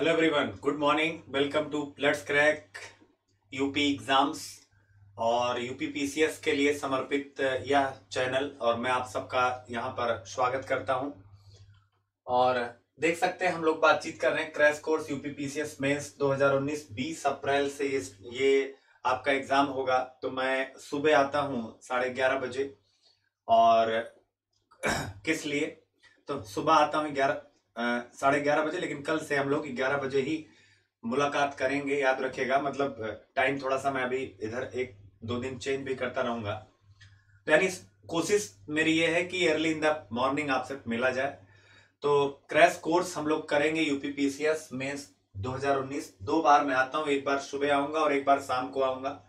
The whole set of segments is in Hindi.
Hello everyone, good morning. Welcome to let's crack UP exams और यूपी पीसीएस के लिए समर्पित यह चैनल, और मैं आप सबका यहां पर स्वागत करता हूं। और देख सकते हैं हम लोग बातचीत कर रहे हैं crash course UP PCS mains 2019। 20 अप्रैल से ये आपका एग्जाम होगा। तो मैं सुबह आता हूं 11:30 बजे। और किस लिए? तो सुबह आता हूँ 11:30 बजे, लेकिन कल से हम लोग 11 बजे ही मुलाकात करेंगे, याद रखिएगा। मतलब टाइम थोड़ा सा मैं अभी इधर 1-2 दिन चेंज भी करता रहूंगा। तो यानी कोशिश मेरी ये है कि अर्ली इन द मॉर्निंग आपसे मिला जाए। तो क्रैश कोर्स हम लोग करेंगे यूपी पीसीएस मेंस 2019। 2 बार मैं आता हूँ, एक बार सुबह आऊंगा और एक बार शाम को आऊंगा।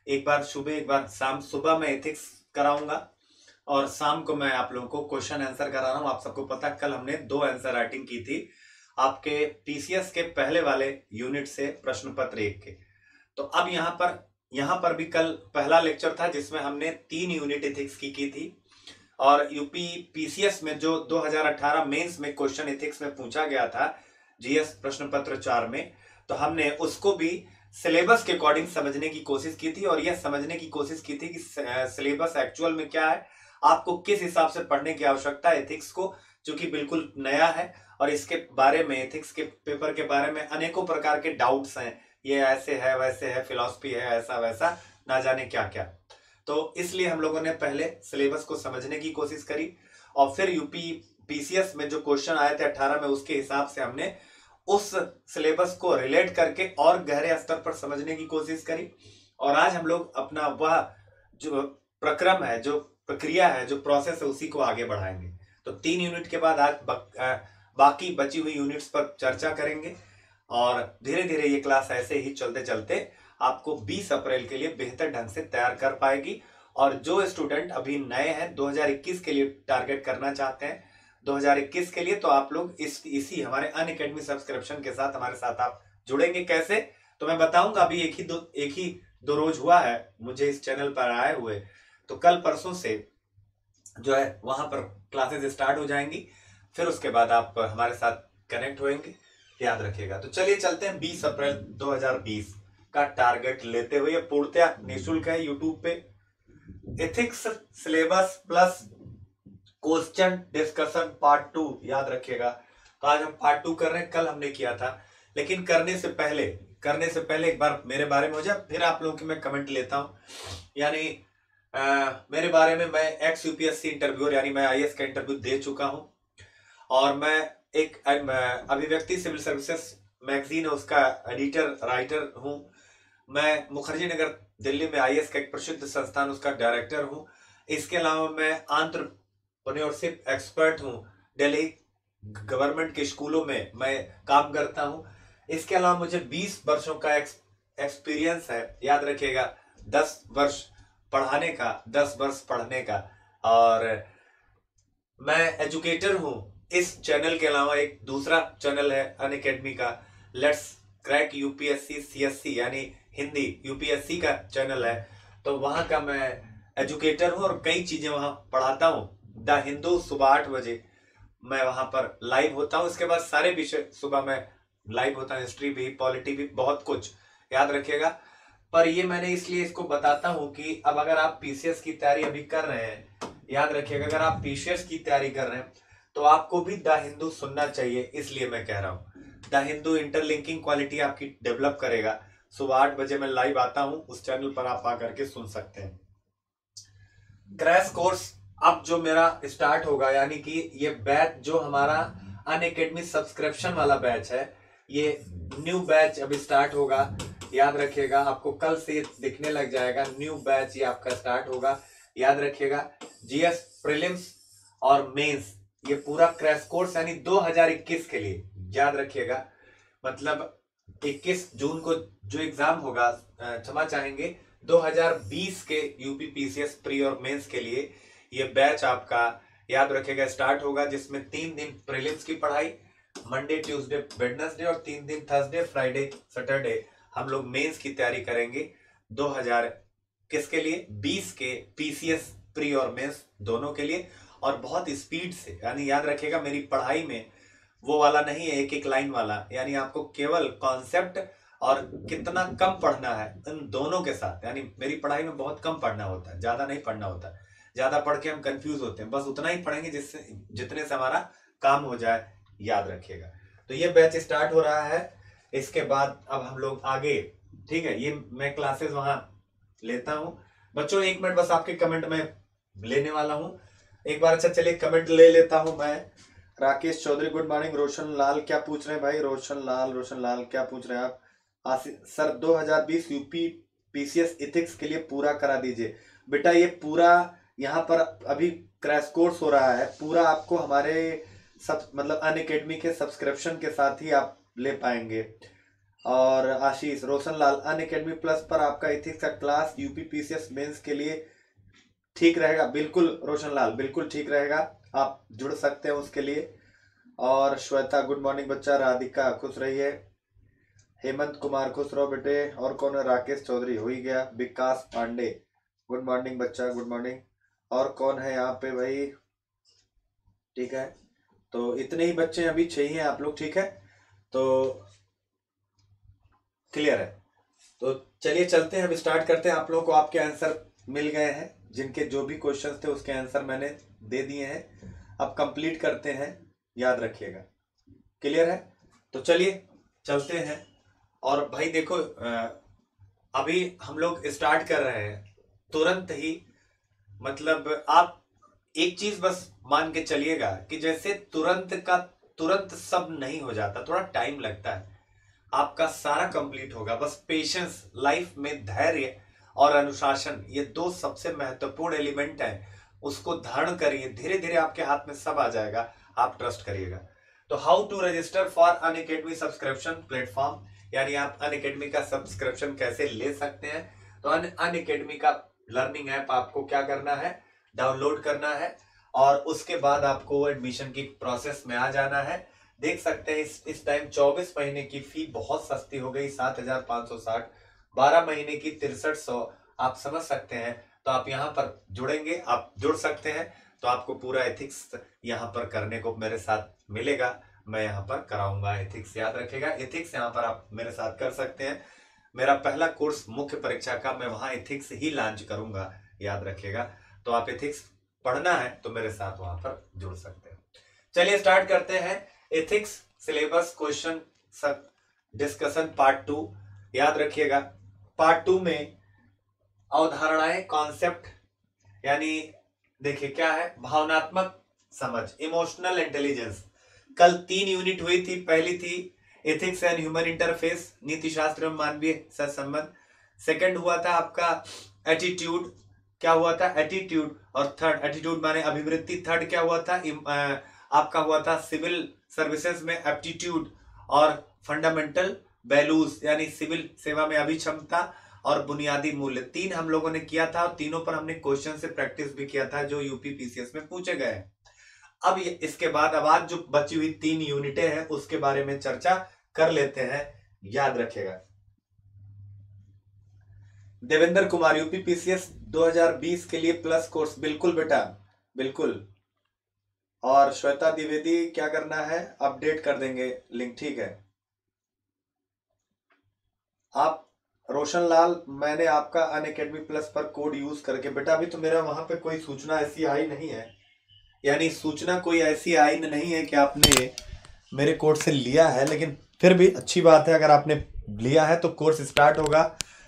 एक बार सुबह, एक बार शाम। सुबह मैं एथिक्स कराऊंगा और शाम को मैं आप लोगों को क्वेश्चन आंसर करा रहा हूं। आप सबको पता, कल हमने 2 आंसर राइटिंग की थी आपके पीसीएस के पहले वाले यूनिट से, प्रश्न पत्र 1 के। तो अब यहां पर भी कल पहला लेक्चर था जिसमें हमने 3 यूनिट एथिक्स की थी। और यूपी पीसीएस में जो 2018 मेंस में क्वेश्चन एथिक्स में पूछा गया था, जीएस प्रश्न पत्र 4 में, तो हमने उसको भी सिलेबस के अकॉर्डिंग समझने की कोशिश की थी। और यह समझने की कोशिश की थी कि सिलेबस एक्चुअल में क्या है, आपको किस हिसाब से पढ़ने की आवश्यकता है एथिक्स को, जो कि बिल्कुल नया है। और इसके बारे में, एथिक्स के पेपर के बारे में अनेकों प्रकार के डाउट्स हैं। ये ऐसे है, वैसे है, फिलॉसफी है, ऐसा वैसा, ना जाने क्या क्या। तो इसलिए हम लोगों ने पहले सिलेबस को समझने की कोशिश करी, और फिर यूपी पीसीएस में जो क्वेश्चन आए थे 18 में, उसके हिसाब से हमने उस सिलेबस को रिलेट करके और गहरे स्तर पर समझने की कोशिश करी। और आज हम लोग अपना वह जो प्रक्रम है, जो प्रक्रिया है, जो प्रोसेस है, उसी को आगे बढ़ाएंगे। तो 3 यूनिट के बाद आज बाकी बची हुई यूनिट्स पर चर्चा करेंगे। और धीरे धीरे ये क्लास ऐसे ही चलते चलते आपको 20 अप्रैल के लिए बेहतर ढंग से तैयार कर पाएगी। और जो स्टूडेंट अभी नए हैं, 2021 के लिए टारगेट करना चाहते हैं 2021 के लिए, तो आप लोग इसी हमारे अनअकैडमी सब्सक्रिप्शन के साथ हमारे साथ आप जुड़ेंगे। कैसे? तो मैं बताऊंगा। अभी एक ही दो रोज हुआ है मुझे इस चैनल पर आए हुए। तो कल परसों से जो है वहां पर क्लासेस स्टार्ट हो जाएंगी। फिर उसके बाद आप हमारे साथ कनेक्ट होंगे, याद रखिएगा। तो चलिए चलते हैं 20 अप्रैल 2020 का टारगेट लेते हुए। पूर्णतः निःशुल्क है यूट्यूब पे। Ethics syllabus plus question discussion part 2, याद रखिएगा। तो आज हम पार्ट 2 कर रहे हैं, कल हमने किया था। लेकिन करने से पहले एक बार मेरे बारे में हो जाए, फिर आप लोगों की मैं कमेंट लेता हूं। यानी मेरे बारे में, मैं एक्स यूपीएससी इंटरव्यूअर, यानी मैं आईएएस का इंटरव्यू दे चुका हूं। और मैं एक अभिव्यक्ति सिविल सर्विसेज मैगजीन है, उसका एडिटर राइटर हूं। मैं मुखर्जी नगर दिल्ली में आईएएस का एक प्रसिद्ध संस्थान, उसका डायरेक्टर हूं। इसके अलावा मैं एंटरप्रेन्योरशिप एक्सपर्ट हूं। दिल्ली गवर्नमेंट के स्कूलों में मैं काम करता हूं। इसके अलावा मुझे 20 वर्षों का एक्सपीरियंस है, याद रखिएगा। 10 वर्ष पढ़ाने का, 10 वर्ष पढ़ने का। और मैं एजुकेटर हूं। इस चैनल के अलावा एक दूसरा चैनल है अनअकैडमी का, लेट्स क्रैक यूपीएससी सीएससी, यानी हिंदी यूपीएससी का चैनल है। तो वहां का मैं एजुकेटर हूं और कई चीजें वहां पढ़ाता हूं। द हिंदू सुबह 8 बजे मैं वहां पर लाइव होता हूं। इसके बाद सारे विषय सुबह में लाइव होता है, हिस्ट्री भी, पॉलिटी भी, बहुत कुछ, याद रखिएगा। पर ये मैंने इसलिए इसको बताता हूं कि अब अगर आप पीसीएस की तैयारी अभी कर रहे हैं, याद रखिएगा, अगर आप पीसीएस की तैयारी कर रहे हैं तो आपको भी द हिंदू सुनना चाहिए। इसलिए मैं कह रहा हूं, द हिंदू इंटरलिंकिंग क्वालिटी आपकी डेवलप करेगा। सुबह 8 बजे मैं लाइव आता हूं, उस चैनल पर आप आकर के सुन सकते हैं। क्रैश कोर्स अब जो मेरा स्टार्ट होगा, यानी कि ये बैच जो हमारा अनअकैडमी सब्सक्रिप्शन वाला बैच है, ये न्यू बैच अभी स्टार्ट होगा। याद रखिएगा, आपको कल से दिखने लग जाएगा। न्यू बैच ये आपका स्टार्ट होगा, याद रखिएगा। जीएस प्रीलिम्स और मेंस, ये पूरा क्रैश कोर्स यानी 2021 के लिए, याद रखिएगा। मतलब 21 जून को जो एग्जाम होगा, क्षमा चाहेंगे, 2020 के यूपी पीसीएस प्री और मेंस के लिए ये बैच आपका, याद रखिएगा, स्टार्ट होगा। जिसमें 3 दिन प्रीलिम्स की पढ़ाई, मंडे ट्यूसडे वेडनेसडे, और 3 दिन थर्सडे फ्राइडे सैटरडे हम लोग मेंस की तैयारी करेंगे। 2000 किसके लिए? 20 के पीसीएस प्री और मेंस दोनों के लिए। और बहुत स्पीड से, यानी याद रखिएगा, मेरी पढ़ाई में वो वाला नहीं है, एक एक लाइन वाला, यानी आपको केवल कॉन्सेप्ट और कितना कम पढ़ना है इन दोनों के साथ। यानी मेरी पढ़ाई में बहुत कम पढ़ना होता है, ज्यादा नहीं पढ़ना होता, ज्यादा पढ़ के हम कंफ्यूज होते हैं, बस उतना ही पढ़ेंगे जिससे जितने से हमारा काम हो जाए, याद रखिएगा। तो ये बैच स्टार्ट हो रहा है, इसके बाद अब हम लोग आगे, ठीक है, ये मैं क्लासेस वहां लेता हूं बच्चों। 1 मिनट बस आपके कमेंट में लेने वाला हूं एक बार। अच्छा चलिए कमेंट ले लेता हूं मैं। Rakesh Chaudhary good morning. रोशन लाल क्या पूछ रहे हैं भाई? रोशन लाल क्या पूछ रहे हैं आप? सर 2020 यूपी पीसीएस इथिक्स के लिए पूरा करा दीजिए। बेटा ये पूरा यहाँ पर अभी क्रैश कोर्स हो रहा है, पूरा आपको हमारे सब मतलब अनअकैडमी के सब्सक्रिप्शन के साथ ही आप ले पाएंगे। और आशीष रोशन लाल अनअकैडमी प्लस पर आपका इथिक्स का क्लास यूपी पीसीएस मेंस के लिए ठीक रहेगा। बिल्कुल रोशन लाल, बिल्कुल ठीक रहेगा, आप जुड़ सकते हैं उसके लिए। और श्वेता गुड मॉर्निंग बच्चा। राधिका खुश रहिए। हेमंत कुमार खुश रहो बेटे। और कौन है? राकेश चौधरी हो ही गया। विकास पांडे गुड मॉर्निंग बच्चा, गुड मॉर्निंग। और कौन है यहाँ पे भाई? ठीक है, तो इतने ही बच्चे अभी चाहिए आप लोग, ठीक है, तो क्लियर है। तो चलिए चलते हैं, अब स्टार्ट करते हैं। आप लोगों को आपके आंसर मिल गए हैं, जिनके जो भी क्वेश्चंस थे उसके आंसर मैंने दे दिए हैं। अब कंप्लीट करते हैं, याद रखिएगा, क्लियर है। तो चलिए चलते हैं। और भाई देखो अभी हम लोग स्टार्ट कर रहे हैं तुरंत ही, मतलब आप एक चीज बस मान के चलिएगा कि जैसे तुरंत का तुरंत सब नहीं हो जाता, थोड़ा टाइम लगता है। आपका सारा कंप्लीट होगा, बस पेशेंस, लाइफ में धैर्य और अनुशासन, ये 2 सबसे महत्वपूर्ण एलिमेंट हैं। उसको धारण करिए, धीरे धीरे आपके हाथ में सब आ जाएगा, आप ट्रस्ट करिएगा। तो how to register for Unacademy subscription platform, यानी आप अनअकैडमी का सब्सक्रिप्शन कैसे ले सकते हैं। तो अनअकैडमी का लर्निंग ऐप आपको क्या करना है? डाउनलोड करना है, और उसके बाद आपको एडमिशन की प्रोसेस में आ जाना है। देख सकते हैं इस टाइम 24 महीने की फी बहुत सस्ती हो गई, 7,560, 12 महीने की 6300, आप समझ सकते हैं। तो आप यहाँ पर जुड़ेंगे, आप जुड़ सकते हैं, तो आपको पूरा एथिक्स यहाँ पर करने को मेरे साथ मिलेगा। मैं यहाँ पर कराऊंगा एथिक्स, याद रखेगा, एथिक्स यहाँ पर आप मेरे साथ कर सकते हैं। मेरा पहला कोर्स मुख्य परीक्षा का, मैं वहां एथिक्स ही लॉन्च करूंगा, याद रखेगा। तो आप एथिक्स पढ़ना है तो मेरे साथ वहां पर जुड़ सकते हैं। चलिए स्टार्ट करते हैं। एथिक्स सिलेबस क्वेश्चन सब डिस्कशन पार्ट 2, याद रखिएगा। पार्ट 2 में अवधारणाएं, कॉन्सेप्ट, यानी देखिए क्या है, भावनात्मक समझ, इमोशनल इंटेलिजेंस। कल 3 यूनिट हुई थी। पहली थी एथिक्स एंड ह्यूमन इंटरफेस, नीति शास्त्र एवं मानवीय सहसंबंध। सेकंड हुआ था आपका एटीट्यूड, क्या हुआ था? एटीट्यूड। और थर्ड, एटीट्यूड माने अभिवृत्ति। थर्ड क्या हुआ था? आपका हुआ था सिविल सर्विसेज में एप्टीट्यूड और फंडामेंटल वैल्यूज, यानी सिविल सेवा में अभिक्षमता और बुनियादी मूल्य। 3 हम लोगों ने किया था, और तीनों पर हमने क्वेश्चन से प्रैक्टिस भी किया था, जो यूपी पीसीएस में पूछे गए हैं। अब इसके बाद अब आज जो बची हुई 3 यूनिटें हैं उसके बारे में चर्चा कर लेते हैं, याद रखेगा। देवेंद्र कुमार, यूपी पीसीएस 2020 के लिए प्लस कोर्स, बिल्कुल बेटा, बिल्कुल। और श्वेता द्विवेदी क्या करना है? अपडेट कर देंगे लिंक, ठीक है। आप रोशन लाल, मैंने आपका अनअकैडमी प्लस पर कोड यूज करके, बेटा अभी तो मेरा वहां पे कोई सूचना ऐसी आई नहीं है, यानी सूचना कोई ऐसी आई नहीं है कि आपने मेरे कोड से लिया है, लेकिन फिर भी अच्छी बात है अगर आपने लिया है। तो कोर्स स्टार्ट होगा,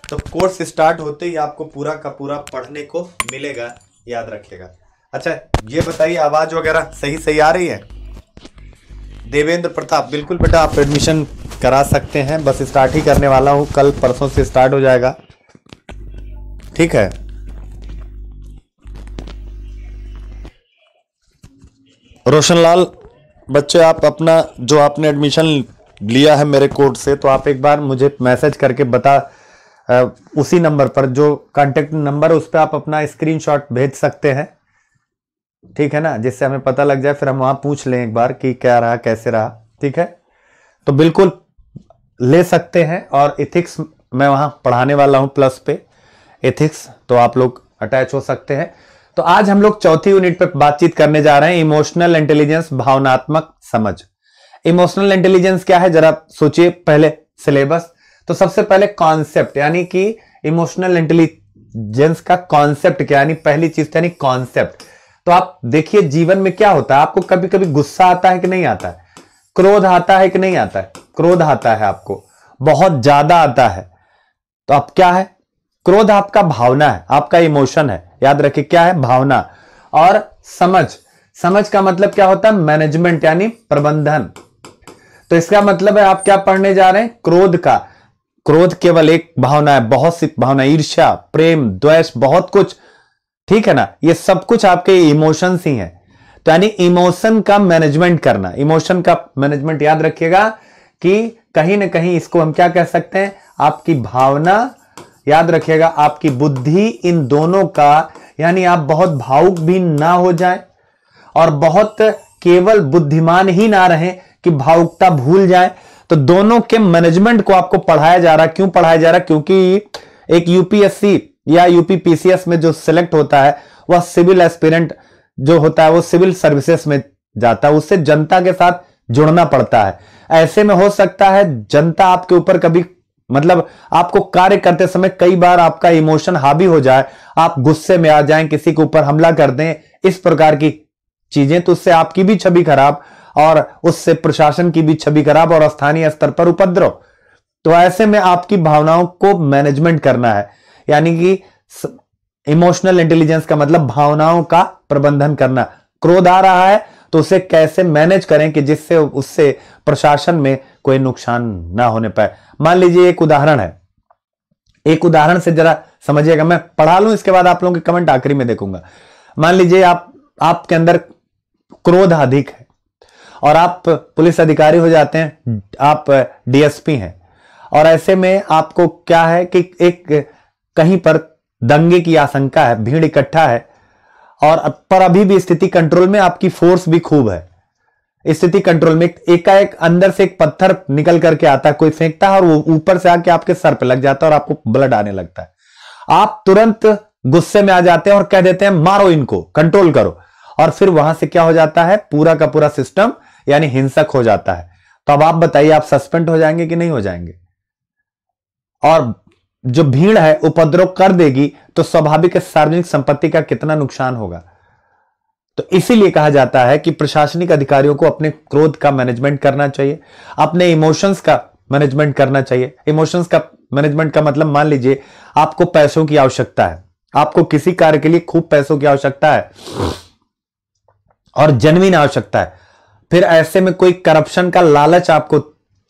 तो कोर्स स्टार्ट होते ही आपको पूरा का पूरा पढ़ने को मिलेगा, याद रखिएगा। अच्छा ये बताइए, आवाज वगैरह सही आ रही है? देवेंद्र प्रताप, बिल्कुल बेटा, आप एडमिशन करा सकते हैं, बस स्टार्ट ही करने वाला हूं, कल परसों से स्टार्ट हो जाएगा, ठीक है। रोशनलाल बच्चे, आप अपना जो आपने एडमिशन लिया है मेरे कोड से, तो आप एक बार मुझे मैसेज करके बता, उसी नंबर पर जो कांटेक्ट नंबर है उस पर आप अपना स्क्रीनशॉट भेज सकते हैं, ठीक है ना, जिससे हमें पता लग जाए, फिर हम वहां पूछ लें एक बार कि क्या रहा, कैसे रहा, ठीक है। तो बिल्कुल ले सकते हैं। और एथिक्स मैं वहां पढ़ाने वाला हूं प्लस पे एथिक्स, तो आप लोग अटैच हो सकते हैं। तो आज हम लोग चौथी यूनिट पे बातचीत करने जा रहे हैं, इमोशनल इंटेलिजेंस, भावनात्मक समझ। इमोशनल इंटेलिजेंस क्या है, जरा सोचिए पहले सिलेबस। तो सबसे पहले कॉन्सेप्ट, यानी कि इमोशनल इंटेलिजेंस का कॉन्सेप्ट क्या, यानी पहली चीज यानी कॉन्सेप्ट। तो आप देखिए जीवन में क्या होता है, आपको कभी कभी गुस्सा आता है कि नहीं आता है, क्रोध आता है कि नहीं आता है, क्रोध आता है, आपको बहुत ज्यादा आता है। तो अब क्या है, क्रोध आपका भावना है, आपका इमोशन है, याद रखिए क्या है, भावना। और समझ, समझ का मतलब क्या होता है, मैनेजमेंट यानी प्रबंधन। तो इसका मतलब है आप क्या पढ़ने जा रहे हैं, क्रोध का। क्रोध केवल एक भावना है, बहुत सी भावना, ईर्ष्या, प्रेम, द्वेष, बहुत कुछ, ठीक है ना, ये सब कुछ आपके इमोशंस ही हैं। तो यानी इमोशन का मैनेजमेंट करना, इमोशन का मैनेजमेंट याद रखिएगा कि कहीं ना कहीं इसको हम क्या कह सकते हैं, आपकी भावना, याद रखिएगा आपकी बुद्धि, इन दोनों का, यानी आप बहुत भावुक भी ना हो जाए और बहुत केवल बुद्धिमान ही ना रहे कि भावुकता भूल जाए। तो दोनों के मैनेजमेंट को आपको पढ़ाया जा रहा है। क्यों पढ़ाया जा रहा है, क्योंकि एक यूपीएससी या यूपीपीसीएस में जो सिलेक्ट होता है वह सिविल एस्पिरेंट जो होता है वो सिविल सर्विसेज में जाता है, उससे जनता के साथ जुड़ना पड़ता है। ऐसे में हो सकता है जनता आपके ऊपर कभी, मतलब आपको कार्य करते समय कई बार आपका इमोशन हावी हो जाए, आप गुस्से में आ जाएं, किसी के ऊपर हमला कर दें, इस प्रकार की चीजें, तो उससे आपकी भी छवि खराब और उससे प्रशासन की भी छवि खराब और स्थानीय स्तर पर उपद्रव। तो ऐसे में आपकी भावनाओं को मैनेजमेंट करना है, यानी कि इमोशनल इंटेलिजेंस का मतलब भावनाओं का प्रबंधन करना। क्रोध आ रहा है तो उसे कैसे मैनेज करें कि जिससे उससे प्रशासन में कोई नुकसान ना होने पाए। मान लीजिए एक उदाहरण है, एक उदाहरण से जरा समझिएगा, मैं पढ़ा लूं इसके बाद आप लोगों के कमेंट आखिरी में देखूंगा। मान लीजिए आपके अंदर क्रोध अधिक है और आप पुलिस अधिकारी हो जाते हैं, आप डीएसपी हैं, और ऐसे में आपको क्या है कि एक कहीं पर दंगे की आशंका है, भीड़ इकट्ठा है, और पर अभी भी स्थिति कंट्रोल में, आपकी फोर्स भी खूब है, स्थिति कंट्रोल में। एकाएक अंदर से एक पत्थर निकल करके आता है, कोई फेंकता है और वो ऊपर से आके आपके सर पे लग जाता है और आपको ब्लड आने लगता है। आप तुरंत गुस्से में आ जाते हैं और कह देते हैं मारो इनको, कंट्रोल करो, और फिर वहां से क्या हो जाता है, पूरा का पूरा सिस्टम यानी हिंसक हो जाता है। तो अब आप बताइए, आप सस्पेंड हो जाएंगे कि नहीं हो जाएंगे? और जो भीड़ है उपद्रव कर देगी तो स्वाभाविक सार्वजनिक संपत्ति का कितना नुकसान होगा। तो इसीलिए कहा जाता है कि प्रशासनिक अधिकारियों को अपने क्रोध का मैनेजमेंट करना चाहिए, अपने इमोशंस का मैनेजमेंट करना चाहिए। इमोशंस का मैनेजमेंट का मतलब, मान लीजिए आपको पैसों की आवश्यकता है, आपको किसी कार्य के लिए खूब पैसों की आवश्यकता है और जेन्युइन आवश्यकता है, फिर ऐसे में कोई करप्शन का लालच आपको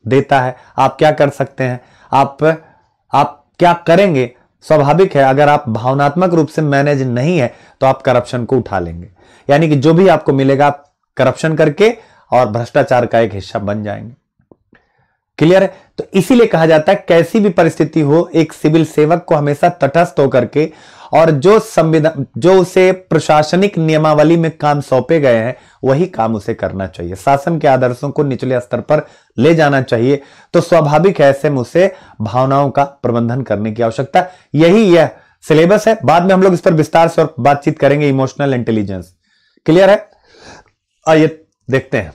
देता है, आप क्या कर सकते हैं, आप क्या करेंगे? स्वाभाविक है, अगर आप भावनात्मक रूप से मैनेज नहीं है तो आप करप्शन को उठा लेंगे, यानी कि जो भी आपको मिलेगा आप करप्शन करके और भ्रष्टाचार का एक हिस्सा बन जाएंगे। क्लियर है? तो इसीलिए कहा जाता है कैसी भी परिस्थिति हो, एक सिविल सेवक को हमेशा तटस्थ होकर के और जो संविधान, जो उसे प्रशासनिक नियमावली में काम सौंपे गए हैं वही काम उसे करना चाहिए। शासन के आदर्शों को निचले स्तर पर ले जाना चाहिए। तो स्वाभाविक है ऐसे में उसे भावनाओं का प्रबंधन करने की आवश्यकता, यही यह सिलेबस है। बाद में हम लोग इस पर विस्तार से और बातचीत करेंगे, इमोशनल इंटेलिजेंस। क्लियर है? आइए देखते हैं।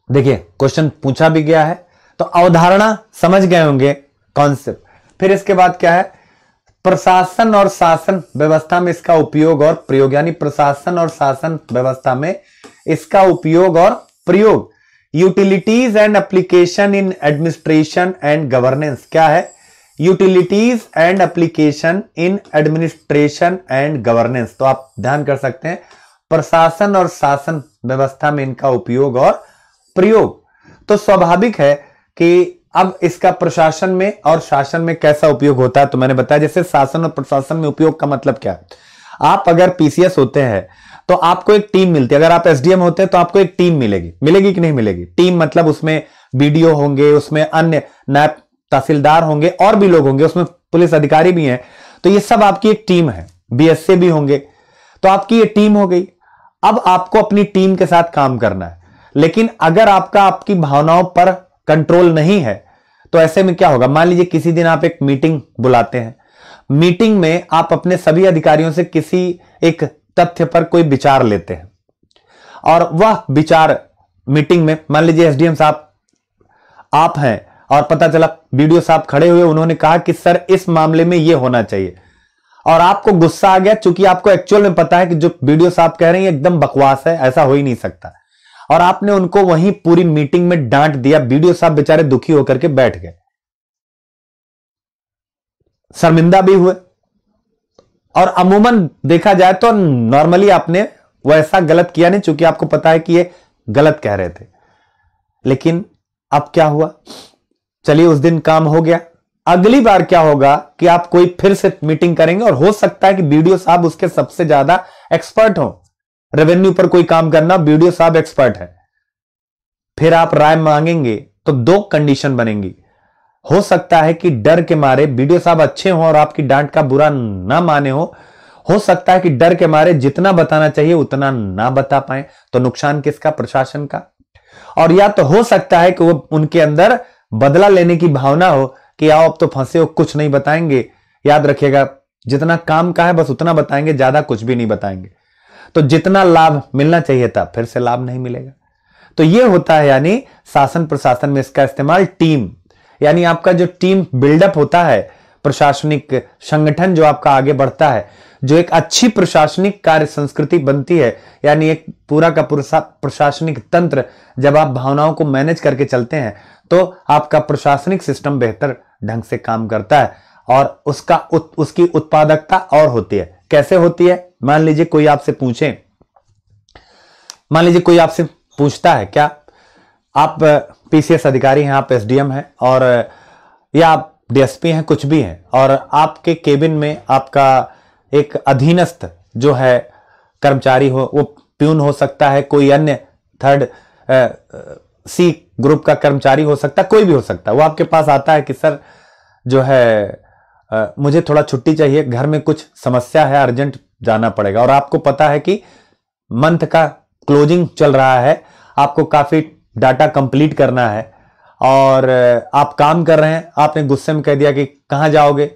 देखिए क्वेश्चन पूछा भी गया है, तो अवधारणा समझ गए होंगे, कॉन्सेप्ट। फिर इसके बाद क्या है, प्रशासन और शासन व्यवस्था में इसका उपयोग और प्रयोग, यानी प्रशासन और शासन व्यवस्था में इसका उपयोग और प्रयोग। Utilities and application in administration and governance. क्या है? Utilities and application in administration and governance. तो आप ध्यान कर सकते हैं, प्रशासन और शासन व्यवस्था में इनका उपयोग और प्रयोग। तो स्वाभाविक है कि अब इसका प्रशासन में और शासन में कैसा उपयोग होता है, तो मैंने बताया जैसे शासन और प्रशासन में उपयोग का मतलब क्या है। आप अगर पीसीएस होते हैं तो आपको एक टीम मिलती है, अगर आप एसडीएम होते हैं तो आपको एक टीम मिलेगी कि नहीं मिलेगी? टीम मतलब उसमें बीडीओ होंगे, उसमें अन्य नायब तहसीलदार होंगे और भी लोग होंगे, उसमें पुलिस अधिकारी भी हैं, तो ये सब आपकी एक टीम है। बीएसए भी होंगे, तो आपकी ये टीम हो गई। अब आपको अपनी टीम के साथ काम करना है, लेकिन अगर आपकी भावनाओं पर कंट्रोल नहीं है तो ऐसे में क्या होगा? मान लीजिए किसी दिन आप एक मीटिंग बुलाते हैं, मीटिंग में आप अपने सभी अधिकारियों से किसी एक तथ्य पर कोई विचार लेते हैं और वह विचार मीटिंग में, मान लीजिए एसडीएम साहब आप हैं और पता चला बीडीओ साहब खड़े हुए, उन्होंने कहा कि सर इस मामले में ये होना चाहिए, और आपको गुस्सा आ गया, क्योंकि आपको एक्चुअल में पता है कि जो बीडीओ साहब कह रहे हैं एकदम बकवास है, ऐसा हो ही नहीं सकता, और आपने उनको वहीं पूरी मीटिंग में डांट दिया। बीडीओ साहब बेचारे दुखी होकर के बैठ गए, शर्मिंदा भी हुए, और अमूमन देखा जाए तो नॉर्मली आपने वैसा गलत किया नहीं, चूंकि आपको पता है कि ये गलत कह रहे थे। लेकिन अब क्या हुआ, चलिए उस दिन काम हो गया। अगली बार क्या होगा कि आप कोई फिर से मीटिंग करेंगे, और हो सकता है कि बीडीओ साहब उसके सबसे ज्यादा एक्सपर्ट हो, रेवेन्यू पर कोई काम करना, बीडीओ साहब एक्सपर्ट है। फिर आप राय मांगेंगे तो दो कंडीशन बनेंगी। हो सकता है कि डर के मारे बीडीओ साहब अच्छे हों और आपकी डांट का बुरा ना माने हो सकता है कि डर के मारे जितना बताना चाहिए उतना ना बता पाए, तो नुकसान किसका, प्रशासन का। और या तो हो सकता है कि वो उनके अंदर बदला लेने की भावना हो कि आओ अब तो फंसे हो, कुछ नहीं बताएंगे, याद रखिएगा जितना काम का है बस उतना बताएंगे, ज्यादा कुछ भी नहीं बताएंगे। तो जितना लाभ मिलना चाहिए था फिर से लाभ नहीं मिलेगा। तो ये होता है, यानी शासन प्रशासन में इसका इस्तेमाल टीम, यानी आपका जो टीम बिल्डअप होता है, प्रशासनिक संगठन जो आपका आगे बढ़ता है, जो एक अच्छी प्रशासनिक कार्य संस्कृति बनती है, यानी एक पूरा का पूरा प्रशासनिक तंत्र, जब आप भावनाओं को मैनेज करके चलते हैं तो आपका प्रशासनिक सिस्टम बेहतर ढंग से काम करता है, और उसकी उत्पादकता और होती है। कैसे होती है, मान लीजिए कोई आपसे पूछता है, क्या आप पीसीएस अधिकारी हैं, आप एसडीएम हैं, और या आप डीएसपी हैं, कुछ भी हैं, और आपके केबिन में आपका एक अधीनस्थ जो है कर्मचारी हो, वो प्यून हो सकता है, कोई अन्य थर्ड सी ग्रुप का कर्मचारी हो सकता है, कोई भी हो सकता है। वो आपके पास आता है कि सर जो है मुझे थोड़ा छुट्टी चाहिए, घर में कुछ समस्या है, अर्जेंट जाना पड़ेगा, और आपको पता है कि मंथ का क्लोजिंग चल रहा है, आपको काफी डाटा कंप्लीट करना है, और आप काम कर रहे हैं, आपने गुस्से में कह दिया कि कहां जाओगे,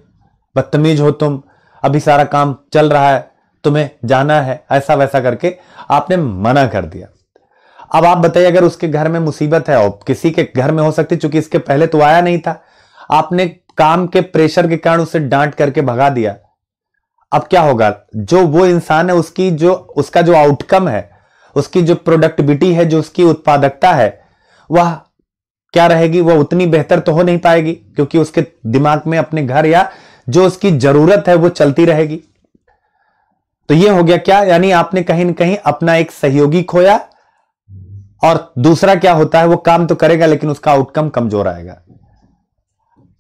बदतमीज हो तुम, अभी सारा काम चल रहा है, तुम्हें जाना है, ऐसा वैसा करके आपने मना कर दिया। अब आप बताइए, अगर उसके घर में मुसीबत है, और किसी के घर में हो सकती, चूंकि इसके पहले तो आया नहीं था, आपने काम के प्रेशर के कारण उसे डांट करके भगा दिया। अब क्या होगा, जो वो इंसान है उसका जो आउटकम है, उसकी जो प्रोडक्टिविटी है, जो उसकी उत्पादकता है, वह क्या रहेगी, वह उतनी बेहतर तो हो नहीं पाएगी, क्योंकि उसके दिमाग में अपने घर या जो उसकी जरूरत है वो चलती रहेगी। तो ये हो गया क्या, यानी आपने कहीं ना कहीं अपना एक सहयोगी खोया, और दूसरा क्या होता है, वो काम तो करेगा लेकिन उसका आउटकम कमजोर आएगा।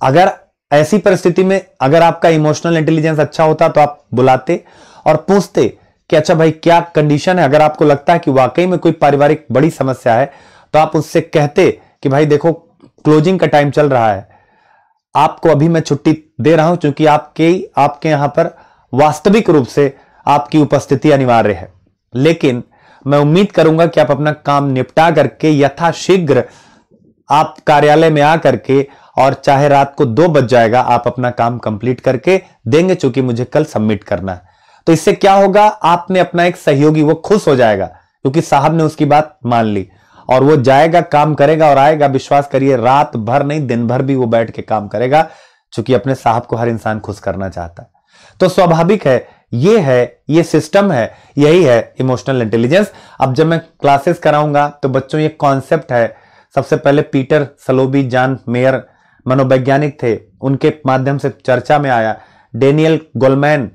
अगर ऐसी परिस्थिति में अगर आपका इमोशनल इंटेलिजेंस अच्छा होता तो आप बुलाते और पूछते कि अच्छा भाई क्या कंडीशन है। अगर आपको लगता है कि वाकई में कोई पारिवारिक बड़ी समस्या है तो आप उससे कहते कि भाई देखो क्लोजिंग का टाइम चल रहा है, आपको अभी मैं छुट्टी दे रहा हूं, क्योंकि आपके यहां पर वास्तविक रूप से आपकी उपस्थिति अनिवार्य है, लेकिन मैं उम्मीद करूंगा कि आप अपना काम निपटा करके यथाशीघ्र आप कार्यालय में आकर के, और चाहे रात को 2 बज जाएगा, आप अपना काम कंप्लीट करके देंगे, चूंकि मुझे कल सबमिट करना है। तो इससे क्या होगा, आपने अपना एक सहयोगी, वो खुश हो जाएगा क्योंकि साहब ने उसकी बात मान ली, और वो जाएगा, काम करेगा और आएगा। विश्वास करिए, रात भर नहीं दिन भर भी वो बैठ के काम करेगा, क्योंकि अपने साहब को हर इंसान खुश करना चाहता है। तो स्वाभाविक है, ये सिस्टम है, यही है इमोशनल इंटेलिजेंस। अब जब मैं क्लासेस कराऊंगा तो बच्चों ये कॉन्सेप्ट है, सबसे पहले पीटर सलोबी, जॉन मेयर मनोवैज्ञानिक थे, उनके माध्यम से चर्चा में आया। डेनियल गोलमैन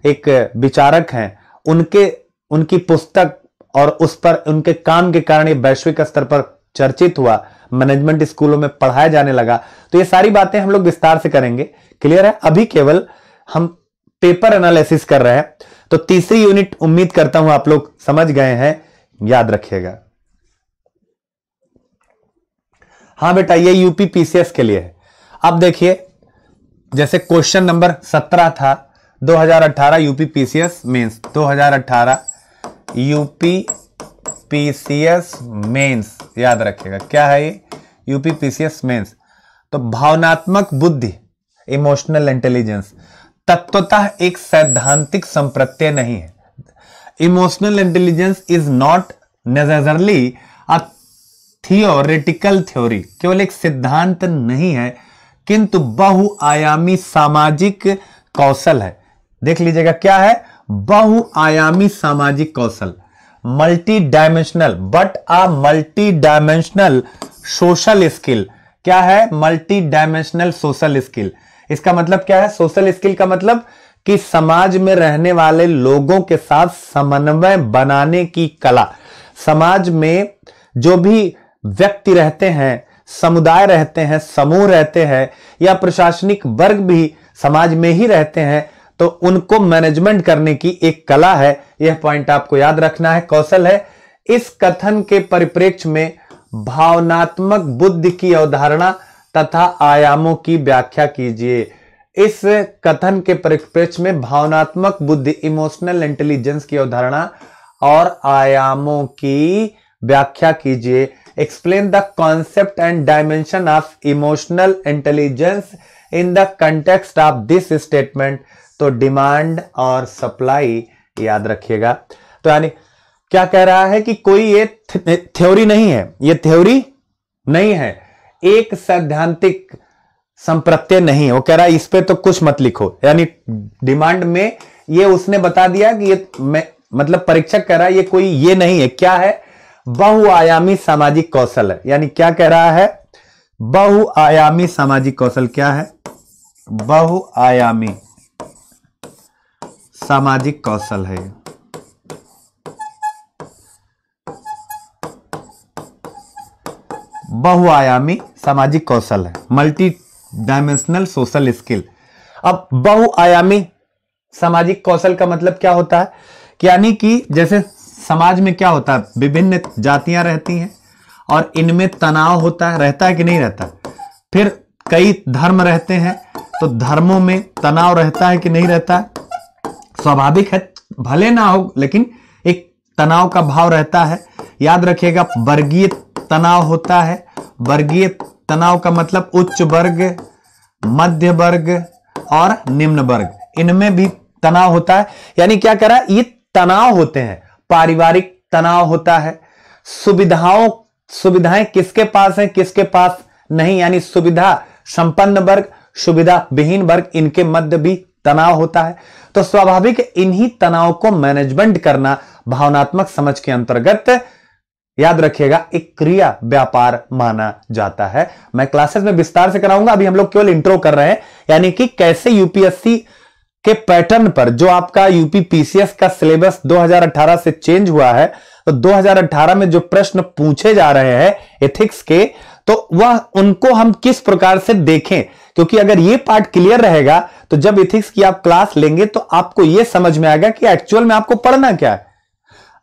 एक विचारक हैं, उनकी पुस्तक और उस पर उनके काम के कारण ये वैश्विक स्तर पर चर्चित हुआ, मैनेजमेंट स्कूलों में पढ़ाया जाने लगा। तो ये सारी बातें हम लोग विस्तार से करेंगे, क्लियर है। अभी केवल हम पेपर एनालिसिस कर रहे हैं, तो तीसरी यूनिट उम्मीद करता हूं आप लोग समझ गए हैं, याद रखिएगा। हाँ बेटा, ये यूपी पीसीएस के लिए है। अब देखिए, जैसे क्वेश्चन नंबर 17 था 2018 UP PCS mains, 2018 UP PCS mains, याद रखिएगा क्या है ये, यूपी पीसीएस मेंस। तो भावनात्मक बुद्धि, इमोशनल इंटेलिजेंस, तत्वतः एक सैद्धांतिक संप्रत्यय नहीं है। Emotional intelligence is not necessarily a theoretical theory, केवल एक सिद्धांत नहीं है, किंतु बहुआयामी सामाजिक कौशल है। देख लीजिएगा क्या है, बहुआयामी सामाजिक कौशल, multi dimensional, but a multi dimensional social skill. क्या है? Multi dimensional social skill. इसका मतलब क्या है? सोशल स्किल का मतलब कि समाज में रहने वाले लोगों के साथ समन्वय बनाने की कला। समाज में जो भी व्यक्ति रहते हैं, समुदाय रहते हैं, समूह रहते हैं, या प्रशासनिक वर्ग भी समाज में ही रहते हैं, तो उनको मैनेजमेंट करने की एक कला है। यह पॉइंट आपको याद रखना है, कौशल है। इस कथन के परिप्रेक्ष्य में भावनात्मक बुद्धि की अवधारणा तथा आयामों की व्याख्या कीजिए। इस कथन के परिप्रेक्ष्य में भावनात्मक बुद्धि, इमोशनल इंटेलिजेंस की अवधारणा और आयामों की व्याख्या कीजिए। Explain the concept and dimension of emotional intelligence in the context of this statement. तो डिमांड और सप्लाई याद रखिएगा। तो यानी क्या कह रहा है कि कोई ये थ्योरी नहीं है, ये थ्योरी नहीं है, एक सैद्धांतिक संप्रत्यय नहीं है। वो कह रहा है इस पे तो कुछ मत लिखो, यानी डिमांड में ये उसने बता दिया कि ये मतलब परीक्षक कह रहा है ये कोई ये नहीं है। क्या है? बहुआयामी सामाजिक कौशल है। यानी क्या कह रहा है? बहुआयामी सामाजिक कौशल क्या है? बहुआयामी सामाजिक कौशल है। बहुआयामी सामाजिक कौशल है, मल्टी डायमेंशनल सोशल स्किल। अब बहुआयामी सामाजिक कौशल का मतलब क्या होता है? यानी कि जैसे समाज में क्या होता है, विभिन्न जातियां रहती हैं और इनमें तनाव होता है, रहता है कि नहीं रहता? फिर कई धर्म रहते हैं, तो धर्मों में तनाव रहता है कि नहीं रहता? स्वाभाविक है, भले ना हो लेकिन एक तनाव का भाव रहता है। याद रखिएगा, वर्गीय तनाव होता है। वर्गीय तनाव का मतलब उच्च वर्ग, मध्य वर्ग और निम्न वर्ग, इनमें भी तनाव होता है। यानी क्या कह रहा है? ये तनाव होते हैं। पारिवारिक तनाव होता है, सुविधाएं किसके पास हैं किसके पास नहीं, यानी सुविधा संपन्न वर्ग, सुविधा विहीन वर्ग, इनके मध्य भी तनाव होता है। तो स्वाभाविक इन्हीं तनाव को मैनेजमेंट करना भावनात्मक समझ के अंतर्गत, याद रखिएगा, एक क्रिया व्यापार माना जाता है। मैं क्लासेस में विस्तार से कराऊंगा, अभी हम लोग केवल इंट्रो कर रहे हैं, यानी कि कैसे यूपीएससी के पैटर्न पर, जो आपका यूपी पीसीएस का सिलेबस 2018 से चेंज हुआ है, तो 2018 में जो प्रश्न पूछे जा रहे हैं एथिक्स के, तो वह उनको हम किस प्रकार से देखें। क्योंकि अगर ये पार्ट क्लियर रहेगा तो जब एथिक्स की आप क्लास लेंगे तो आपको यह समझ में आएगा कि एक्चुअल में आपको पढ़ना क्या है।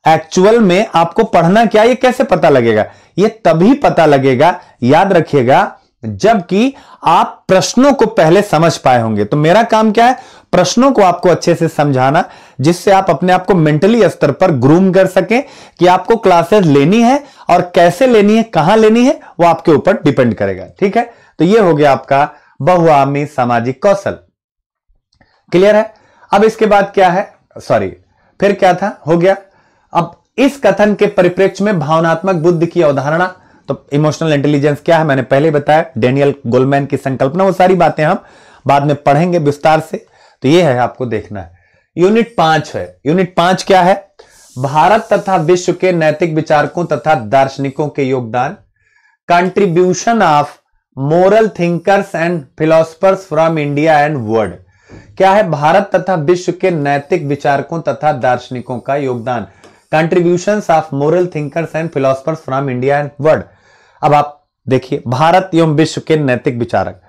एक्चुअल में आपको पढ़ना क्या, ये कैसे पता लगेगा? ये तभी पता लगेगा, याद रखिएगा, जबकि आप प्रश्नों को पहले समझ पाए होंगे। तो मेरा काम क्या है? प्रश्नों को आपको अच्छे से समझाना, जिससे आप अपने आप को मेंटली स्तर पर ग्रूम कर सकें कि आपको क्लासेस लेनी है और कैसे लेनी है, कहां लेनी है, वो आपके ऊपर डिपेंड करेगा। ठीक है, तो ये हो गया आपका बहुआयामी सामाजिक कौशल। क्लियर है? अब इसके बाद क्या है? फिर क्या था? हो गया। अब इस कथन के परिप्रेक्ष्य में भावनात्मक बुद्धि की अवधारणा, तो इमोशनल इंटेलिजेंस क्या है मैंने पहले बताया, डेनियल गोलमैन की संकल्पना, वो सारी बातें हम बाद में पढ़ेंगे विस्तार से। तो ये है, आपको देखना है। यूनिट 5 है। यूनिट 5 क्या है? भारत तथा विश्व के नैतिक विचारकों तथा दार्शनिकों के योगदान, contribution of moral thinkers and philosophers from India and world. क्या है? भारत तथा विश्व के नैतिक विचारकों तथा दार्शनिकों का योगदान, contributions of moral thinkers and philosophers from India and world. अब आप देखिए, भारत एवं विश्व के नैतिक विचारक,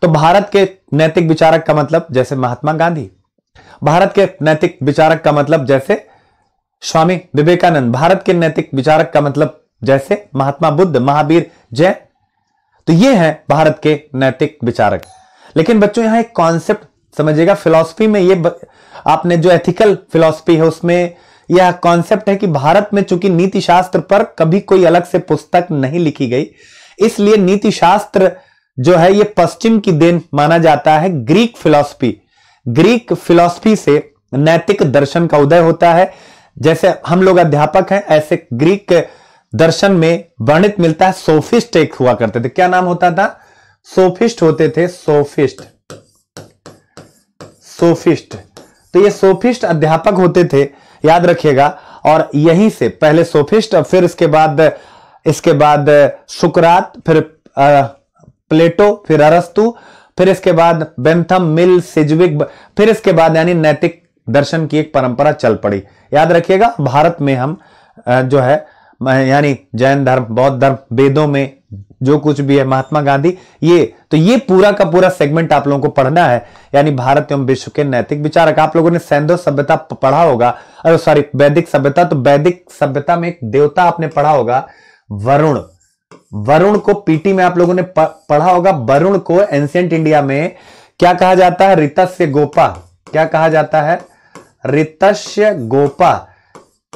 तो भारत के नैतिक विचारक का मतलब जैसे महात्मा गांधी, भारत के नैतिक विचारक का मतलब जैसे स्वामी विवेकानंद, भारत के नैतिक विचारक का मतलब जैसे महात्मा बुद्ध, महावीर जैन। तो ये है भारत के नैतिक विचारक। लेकिन बच्चों यहां एक कॉन्सेप्ट समझिएगा, फिलॉसफी में ये आपने जो एथिकल फिलॉसफी है उसमें यह कॉन्सेप्ट है कि भारत में चूंकि नीति शास्त्र पर कभी कोई अलग से पुस्तक नहीं लिखी गई, इसलिए नीति शास्त्र जो है ये पश्चिम की देन माना जाता है। ग्रीक फिलॉसफी से नैतिक दर्शन का उदय होता है। जैसे हम लोग अध्यापक हैं, ऐसे ग्रीक दर्शन में वर्णित मिलता है। सोफिस्ट एक हुआ करते थे, क्या नाम होता था? सोफिस्ट होते थे, सोफिस्ट। सोफिस्ट, तो ये सोफिस्ट अध्यापक होते थे, याद रखिएगा। और यहीं से पहले सोफिस्ट, और फिर इसके बाद सुकरात, फिर प्लेटो, फिर अरस्तु, फिर इसके बाद बेंथम, मिल, सिजविक, फिर इसके बाद यानी नैतिक दर्शन की एक परंपरा चल पड़ी। याद रखिएगा, भारत में हम जो है यानी जैन धर्म, बौद्ध धर्म, वेदों में जो कुछ भी है, महात्मा गांधी, ये पूरा का पूरा सेगमेंट आप लोगों को पढ़ना है। यानी भारत एवं विश्व के नैतिक विचारक। आप लोगों ने सैंधव सभ्यता पढ़ा होगा, अरे सॉरी वैदिक सभ्यता, तो वैदिक सभ्यता में एक देवता आपने पढ़ा होगा, वरुण। वरुण को पीटी में आप लोगों ने पढ़ा होगा। वरुण को एंशिएंट इंडिया में क्या कहा जाता है? ऋतस्य गोपा। क्या कहा जाता है? ऋतस्य गोपा।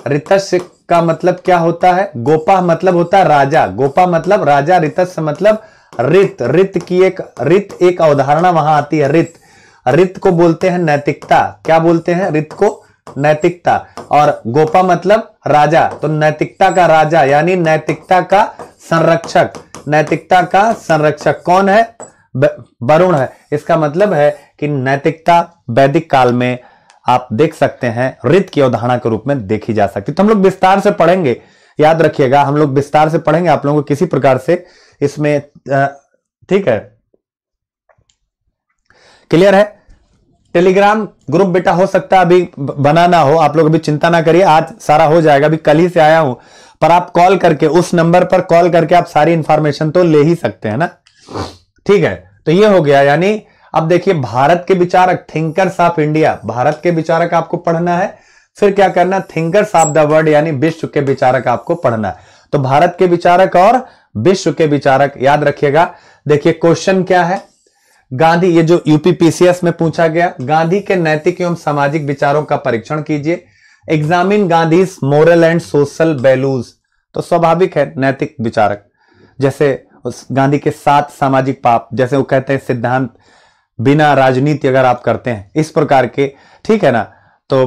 ऋतस्य का मतलब क्या होता है? गोपा मतलब होता है राजा, गोपा मतलब राजा, ऋतस्य मतलब रित। रित एक अवधारणा वहां आती है। रित को बोलते हैं नैतिकता। क्या बोलते हैं? रित को नैतिकता। और गोपा मतलब राजा, तो नैतिकता का राजा यानी नैतिकता का संरक्षक। नैतिकता का संरक्षक कौन है? वरुण है। इसका मतलब है कि नैतिकता वैदिक काल में आप देख सकते हैं रित की अवधारणा के रूप में देखी जा सकती। तो हम लोग विस्तार से पढ़ेंगे, याद रखिएगा, हम लोग विस्तार से पढ़ेंगे, आप लोगों को किसी प्रकार से इसमें ठीक है, क्लियर है। टेलीग्राम ग्रुप बेटा हो सकता है अभी बनाना हो, आप लोग अभी चिंता ना करिए, आज सारा हो जाएगा। अभी कल ही से आया हूं, पर आप कॉल करके, उस नंबर पर कॉल करके आप सारी इंफॉर्मेशन तो ले ही सकते हैं ना, ठीक है। तो ये हो गया, यानी अब देखिए भारत के विचारक, थिंकर्स ऑफ इंडिया, भारत के विचारक आपको पढ़ना है। फिर क्या करना? थिंकर्स ऑफ द वर्ल्ड यानी विश्व के विचारक आपको पढ़ना है। तो भारत के विचारक और विश्व के विचारक, याद रखिएगा। देखिए क्वेश्चन क्या है? गांधी, ये जो यूपीपीसीएस में पूछा गया, गांधी के नैतिक एवं सामाजिक विचारों का परीक्षण कीजिए। Examine Gandhi moral and social values. तो स्वाभाविक है नैतिक विचारक, जैसे उस गांधी के 7 सामाजिक पाप, जैसे वो कहते हैं सिद्धांत बिना राजनीति अगर आप करते हैं, इस प्रकार के, ठीक है ना। तो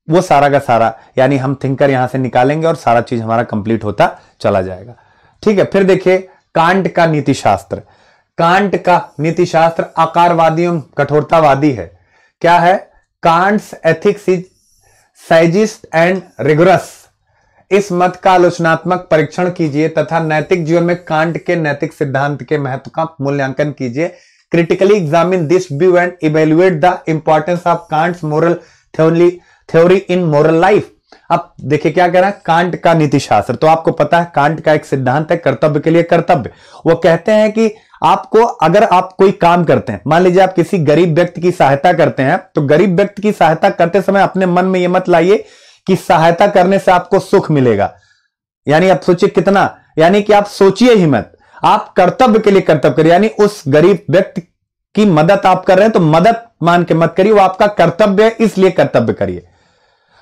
वो सारा का सारा यानी हम थिंकर यहां से निकालेंगे और सारा चीज हमारा कंप्लीट होता चला जाएगा, ठीक है। फिर देखिए कांट का नीति शास्त्र। कांट का नीति शास्त्र आकारवादी एवं कठोरतावादी है। क्या है? कांट्स एथिक्स इज साइजिस्ट एंड रिगोरस। इस मत का आलोचनात्मक परीक्षण कीजिए तथा नैतिक जीवन में कांट के नैतिक सिद्धांत के महत्व का मूल्यांकन कीजिए। Critically examine this view and evaluate the importance of Kant's moral theory in moral life. अब देखिए क्या कह रहा है, कांट का नीति शास्त्र। तो आपको पता है कांट का एक सिद्धांत है कर्तव्य के लिए कर्तव्य। वो कहते हैं कि आपको, अगर आप कोई काम करते हैं, मान लीजिए आप किसी गरीब व्यक्ति की सहायता करते हैं, तो गरीब व्यक्ति की सहायता करते समय अपने मन में यह मत लाइए कि सहायता करने से आपको सुख मिलेगा। यानी आप सोचिए कितना, यानी कि आप सोचिए ही मत, आप कर्तव्य के लिए कर्तव्य करिए। यानी उस गरीब व्यक्ति की मदद आप कर रहे हैं तो मदद मान के मत करिए, वो आपका कर्तव्य है इसलिए कर्तव्य करिए।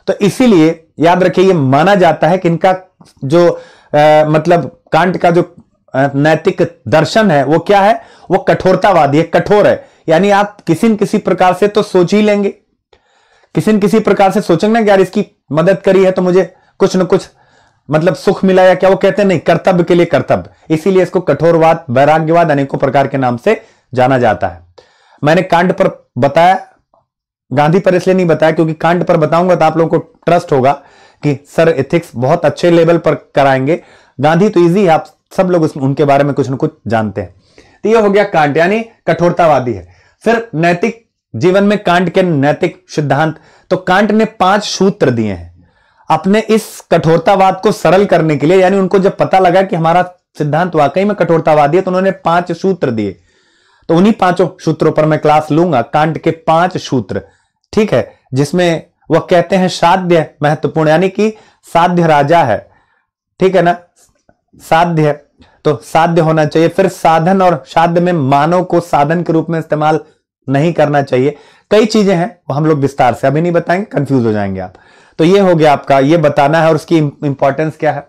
तो इसीलिए याद रखिए ये माना जाता है कि इनका जो मतलब कांट का जो नैतिक दर्शन है वो क्या है? वो कठोरतावादी है, कठोर है। यानी आप किसी न किसी प्रकार से तो सोच ही लेंगे, किसी न किसी प्रकार से सोचेंगे ना कि यार इसकी मदद करी है तो मुझे कुछ न कुछ मतलब सुख मिला या क्या। वो कहते हैं नहीं, कर्तव्य के लिए कर्तव्य। इसीलिए इसको कठोरवाद, वैराग्यवाद अनेकों प्रकार के नाम से जाना जाता है। मैंने कांट पर बताया, गांधी पर इसलिए नहीं बताया क्योंकि कांट पर बताऊंगा तो आप लोगों को ट्रस्ट होगा कि सर एथिक्स बहुत अच्छे लेवल पर कराएंगे। गांधी तो इजी है, आप सब लोग उनके बारे में कुछ न कुछ जानते हैं। तो ये हो गया कांट, यानी कठोरतावादी है। फिर नैतिक जीवन में कांट के नैतिक सिद्धांत, तो कांट ने 5 सूत्र दिए हैं अपने इस कठोरतावाद को सरल करने के लिए। यानी उनको जब पता लगा कि हमारा सिद्धांत वाकई में कठोरतावादी है तो उन्होंने 5 सूत्र दिए। तो उन्हीं 5 सूत्रों पर मैं क्लास लूंगा, कांट के 5 सूत्र, ठीक है, जिसमें वह कहते हैं साध्य महत्वपूर्ण, यानी कि साध्य राजा है, ठीक है ना, साध्य है तो साध्य होना चाहिए। फिर साधन, और साध्य में मानव को साधन के रूप में इस्तेमाल नहीं करना चाहिए। कई चीजें हैं वो हम लोग विस्तार से अभी नहीं बताएंगे, कंफ्यूज हो जाएंगे आप। तो ये हो गया आपका, ये बताना है और उसकी इंपॉर्टेंस क्या है।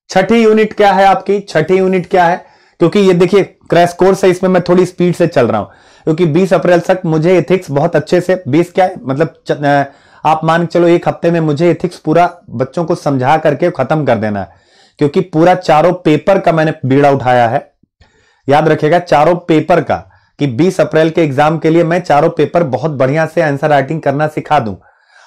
छठी यूनिट क्या है आपकी? छठी यूनिट क्या है? क्योंकि ये देखिए क्रैश कोर्स है, इसमें मैं थोड़ी स्पीड से चल रहा हूं क्योंकि 20 अप्रैल तक मुझे एथिक्स बहुत अच्छे से, 20 क्या है मतलब आप मान के चलो 1 हफ्ते में मुझे एथिक्स पूरा बच्चों को समझा करके खत्म कर देना है। क्योंकि पूरा चारों पेपर का मैंने बीड़ा उठाया है। याद रखिएगा, चारों पेपर का, कि 20 अप्रैल के एग्जाम के लिए मैं चारों पेपर बहुत बढ़िया से आंसर राइटिंग करना सिखा दूं।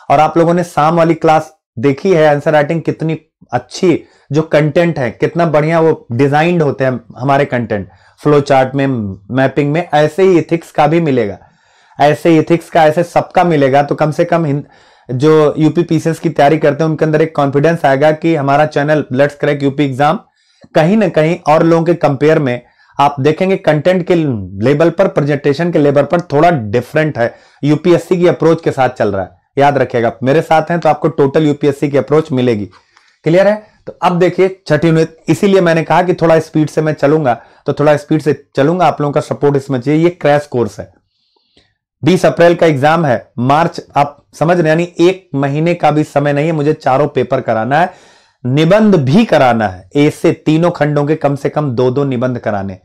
और आप लोगों ने शाम वाली क्लास देखी है, आंसर राइटिंग कितनी अच्छी, जो कंटेंट है कितना बढ़िया वो डिजाइंड होते हैं हमारे कंटेंट, फ्लो चार्ट में, मैपिंग में। ऐसे ही इथिक्स का भी मिलेगा, ऐसे इथिक्स का ऐसे सबका मिलेगा। तो कम से कम जो यूपी पीसीएस की तैयारी करते हैं उनके अंदर एक कॉन्फिडेंस आएगा कि हमारा channel let's crack UP exam कहीं ना कहीं और लोगों के कंपेयर में आप देखेंगे कंटेंट के लेवल पर, प्रेजेंटेशन के लेवल पर थोड़ा डिफरेंट है, यूपीएससी की अप्रोच के साथ चल रहा है। याद रखिएगा, मेरे साथ हैं तो आपको टोटल यूपीएससी की अप्रोच मिलेगी। क्लियर है? तो अब देखिए छठी यूनिट, इसीलिए मैंने कहा कि थोड़ा स्पीड से मैं चलूंगा, तो थोड़ा स्पीड से चलूंगा, आप लोगों का सपोर्ट इसमें चाहिए। ये क्रैश कोर्स है, 20 अप्रैल का एग्जाम है, मार्च आप समझ रहे, यानी 1 महीने का भी समय नहीं है। मुझे चारों पेपर कराना है, निबंध भी कराना है, ए से तीनों खंडों के कम से कम 2-2 निबंध कराने।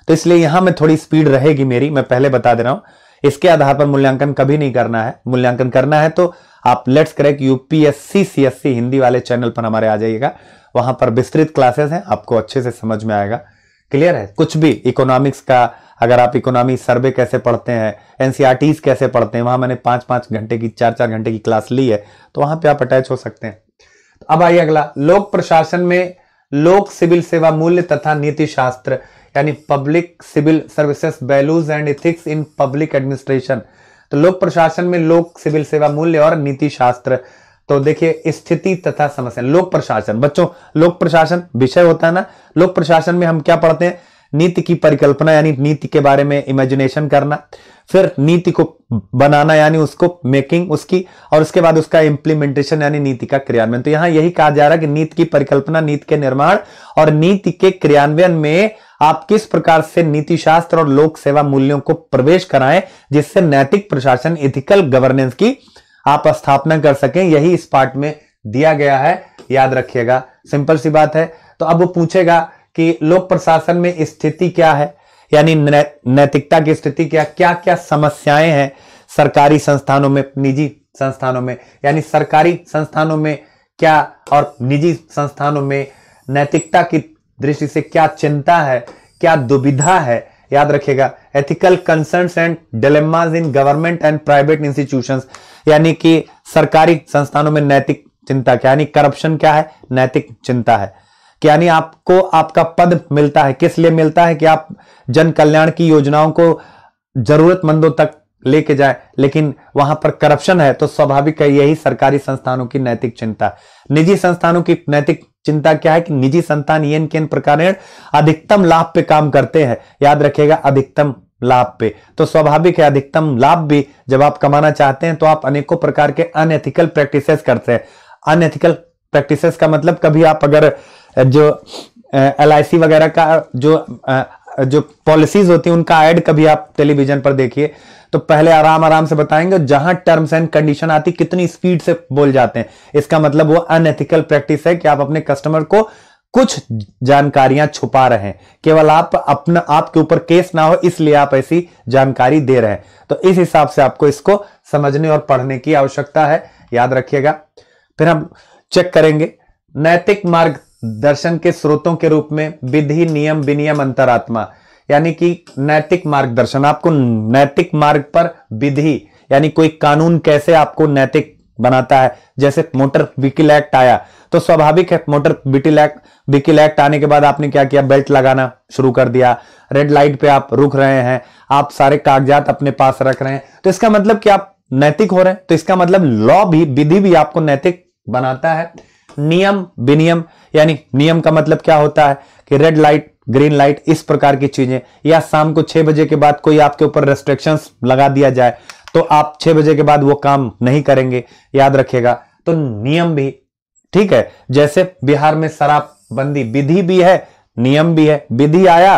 तो इसलिए यहां में थोड़ी स्पीड रहेगी मेरी, मैं पहले बता दे रहा हूं। इसके आधार पर मूल्यांकन कभी नहीं करना है। मूल्यांकन करना है तो आप let's crack UPSC CSC Hindi वाले चैनल पर हमारे आ जाइएगा, वहां पर विस्तृत क्लासेस हैं, आपको अच्छे से समझ में आएगा। क्लियर है? कुछ भी इकोनॉमिक्स का, अगर आप इकोनॉमी सर्वे कैसे पढ़ते हैं, एनसीईआरटीज कैसे पढ़ते हैं, वहां मैंने 5-5 घंटे की, 4-4 घंटे की क्लास ली है, तो वहां पे आप अटैच हो सकते हैं। तो अब आइए अगला, लोक प्रशासन में लोक सिविल सेवा मूल्य तथा नीति शास्त्र, यानी public civil services values and ethics in public administration. तो लोक प्रशासन में लोक सिविल सेवा मूल्य और नीति शास्त्र। तो देखिए, स्थिति तथा समस्या, लोक प्रशासन, बच्चों लोक प्रशासन विषय होता है ना, लोक प्रशासन में हम क्या पढ़ते हैं, नीति की परिकल्पना, यानी नीति के बारे में इमेजिनेशन करना, फिर नीति को बनाना यानी उसको मेकिंग उसकी, और उसके बाद उसका इंप्लीमेंटेशन यानी नीति का क्रियान्वयन। तो यहां यही कहा जा रहा है कि नीति की परिकल्पना, नीति के निर्माण और नीति के क्रियान्वयन में आप किस प्रकार से नीति शास्त्र और लोक सेवा मूल्यों को प्रवेश कराएं, जिससे नैतिक प्रशासन, इथिकल गवर्नेंस की आप स्थापना कर सकें। यही इस पार्ट में दिया गया है, याद रखिएगा, सिंपल सी बात है। तो अब वो पूछेगा कि लोक प्रशासन में स्थिति क्या है, यानी नैतिकता की स्थिति क्या, क्या क्या समस्याएं हैं सरकारी संस्थानों में, निजी संस्थानों में, यानी सरकारी संस्थानों में क्या और निजी संस्थानों में नैतिकता की दृष्टि से क्या चिंता है, क्या दुविधा है। याद रखिएगा, ethical concerns and dilemmas in government and private institutions, यानी कि सरकारी संस्थानों में नैतिक चिंता क्या, यानी करप्शन क्या है, नैतिक चिंता है। यानी आपको आपका पद मिलता है, किस लिए मिलता है, कि आप जन कल्याण की योजनाओं को जरूरतमंदों तक लेके जाए, लेकिन वहां पर करप्शन है, तो स्वाभाविक है यही सरकारी संस्थानों की नैतिक चिंता। निजी संस्थानों की नैतिक चिंता क्या है, कि निजी संस्थान इन के प्रकार अधिकतम लाभ पे काम करते हैं। याद रखिएगा, अधिकतम लाभ पे, तो स्वाभाविक है अधिकतम लाभ भी जब आप कमाना चाहते हैं तो आप अनेकों प्रकार के अनएथिकल प्रैक्टिसेस करते हैं। अनएथिकल प्रैक्टिसेस का मतलब, कभी आप अगर जो LIC वगैरह का जो पॉलिसीज होती है उनका ऐड कभी आप टेलीविजन पर देखिए, तो पहले आराम आराम से बताएंगे, जहां टर्म्स एंड कंडीशन आती कितनी स्पीड से बोल जाते हैं। इसका मतलब वो अनएथिकल प्रैक्टिस है कि आप अपने कस्टमर को कुछ जानकारियां छुपा रहे हैं, केवल आपके ऊपर केस ना हो इसलिए आप ऐसी जानकारी दे रहे हैं। तो इस हिसाब से आपको इसको समझने और पढ़ने की आवश्यकता है, याद रखिएगा। फिर हम चेक करेंगे नैतिक मार्गदर्शन के स्रोतों के रूप में विधि, नियम, विनियम, अंतरात्मा, यानी कि नैतिक मार्गदर्शन, आपको नैतिक मार्ग पर विधि यानी कोई कानून कैसे आपको नैतिक बनाता है। जैसे मोटर व्हीकल एक्ट आया, तो स्वाभाविक है मोटर व्हीकल एक्ट आने के बाद आपने क्या किया, बेल्ट लगाना शुरू कर दिया, रेड लाइट पे आप रुक रहे हैं, आप सारे कागजात अपने पास रख रहे हैं, तो इसका मतलब कि आप नैतिक हो रहे हैं। तो इसका मतलब लॉ भी, विधि भी आपको नैतिक बनाता है। नियम, विनियम, यानी नियम का मतलब क्या होता है कि रेड लाइट, ग्रीन लाइट, इस प्रकार की चीजें, या शाम को 6 बजे के बाद कोई आपके ऊपर रेस्ट्रिक्शंस लगा दिया जाए तो आप 6 बजे के बाद वो काम नहीं करेंगे, याद रखिएगा। तो नियम भी ठीक है, जैसे बिहार में शराबबंदी, विधि भी है नियम भी है। विधि आया